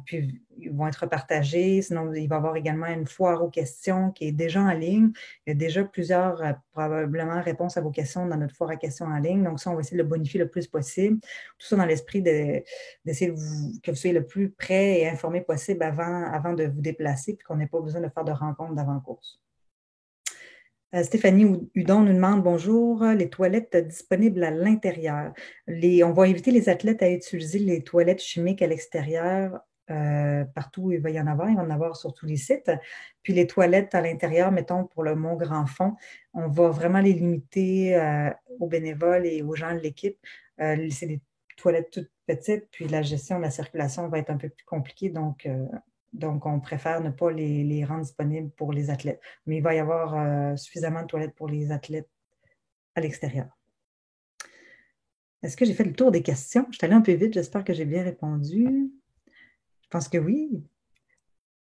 Puis, ils vont être partagés. Sinon, il va y avoir également une foire aux questions qui est déjà en ligne. Il y a déjà plusieurs, probablement, réponses à vos questions dans notre foire à questions en ligne. Donc, ça, on va essayer de le bonifier le plus possible. Tout ça dans l'esprit d'essayer que vous soyez le plus prêt et informé possible avant de vous déplacer, puis qu'on n'ait pas besoin de faire de rencontres d'avant-course. Stéphanie Hudon nous demande « Bonjour, les toilettes disponibles à l'intérieur. On va inviter les athlètes à utiliser les toilettes chimiques à l'extérieur partout où il va y en avoir. Il va en avoir sur tous les sites. Puis les toilettes à l'intérieur, mettons pour le Mont-Grand-Fond, on va vraiment les limiter aux bénévoles et aux gens de l'équipe. C'est des toilettes toutes petites, puis la gestion de la circulation va être un peu plus compliquée, donc, on préfère ne pas les rendre disponibles pour les athlètes. Mais il va y avoir suffisamment de toilettes pour les athlètes à l'extérieur. Est-ce que j'ai fait le tour des questions? Je suis allée un peu vite, j'espère que j'ai bien répondu. Je pense que oui.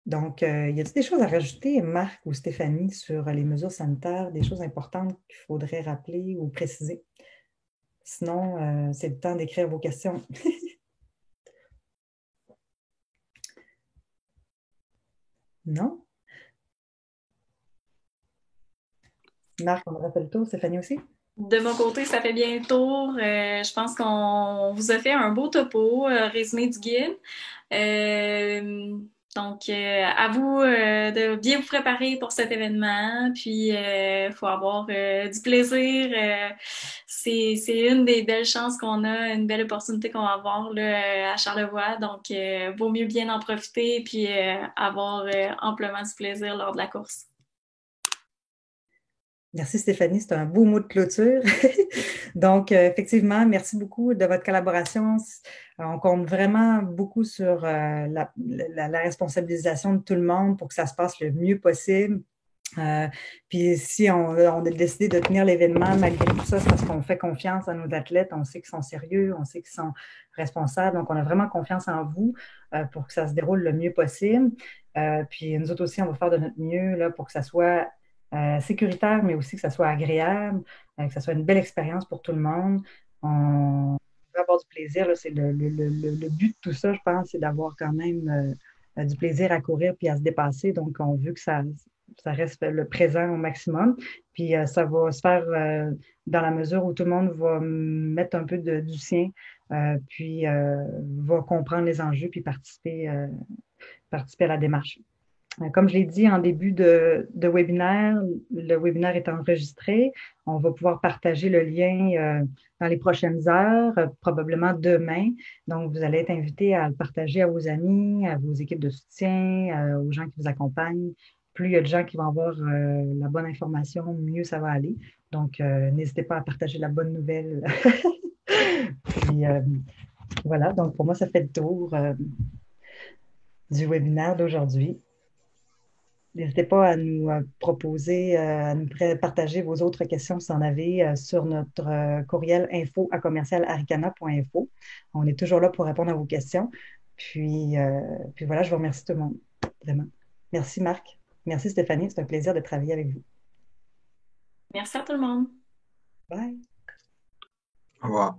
Donc, y a-t-il des choses à rajouter, Marc ou Stéphanie, sur les mesures sanitaires, des choses importantes qu'il faudrait rappeler ou préciser? Sinon, c'est le temps d'écrire vos questions. Non? Marc, on aurait fait le tour. Stéphanie aussi? De mon côté, ça fait bien le tour. Je pense qu'on vous a fait un beau topo, résumé du guide. Donc, à vous de bien vous préparer pour cet événement. Puis, il faut avoir du plaisir. C'est une des belles chances qu'on a, une belle opportunité qu'on va avoir là, à Charlevoix. Donc, vaut mieux bien en profiter puis avoir amplement du plaisir lors de la course. Merci Stéphanie, c'est un beau mot de clôture. Donc, effectivement, merci beaucoup de votre collaboration. On compte vraiment beaucoup sur la responsabilisation de tout le monde pour que ça se passe le mieux possible. Puis si on a décidé de tenir l'événement malgré tout ça, c'est parce qu'on fait confiance à nos athlètes, on sait qu'ils sont sérieux, on sait qu'ils sont responsables, donc on a vraiment confiance en vous pour que ça se déroule le mieux possible. Puis nous autres aussi, on va faire de notre mieux là, pour que ça soit sécuritaire, mais aussi que ça soit agréable, que ça soit une belle expérience pour tout le monde. On va avoir du plaisir, là, c'est le but de tout ça, je pense, c'est d'avoir quand même du plaisir à courir puis à se dépasser. Donc, on veut que ça reste le présent au maximum. Puis, ça va se faire dans la mesure où tout le monde va mettre un peu du sien, puis va comprendre les enjeux puis participer à la démarche. Comme je l'ai dit en début de webinaire, le webinaire est enregistré. On va pouvoir partager le lien dans les prochaines heures, probablement demain. Donc, vous allez être invité à le partager à vos amis, à vos équipes de soutien, aux gens qui vous accompagnent. Plus il y a de gens qui vont avoir la bonne information, mieux ça va aller. Donc, n'hésitez pas à partager la bonne nouvelle. Puis, voilà, donc pour moi, ça fait le tour du webinaire d'aujourd'hui. N'hésitez pas à nous proposer, à nous partager vos autres questions si vous en avez sur notre courriel info@commercialaricana.info. On est toujours là pour répondre à vos questions. Puis voilà, je vous remercie tout le monde, vraiment. Merci Marc. Merci Stéphanie, c'est un plaisir de travailler avec vous. Merci à tout le monde. Bye. Au revoir.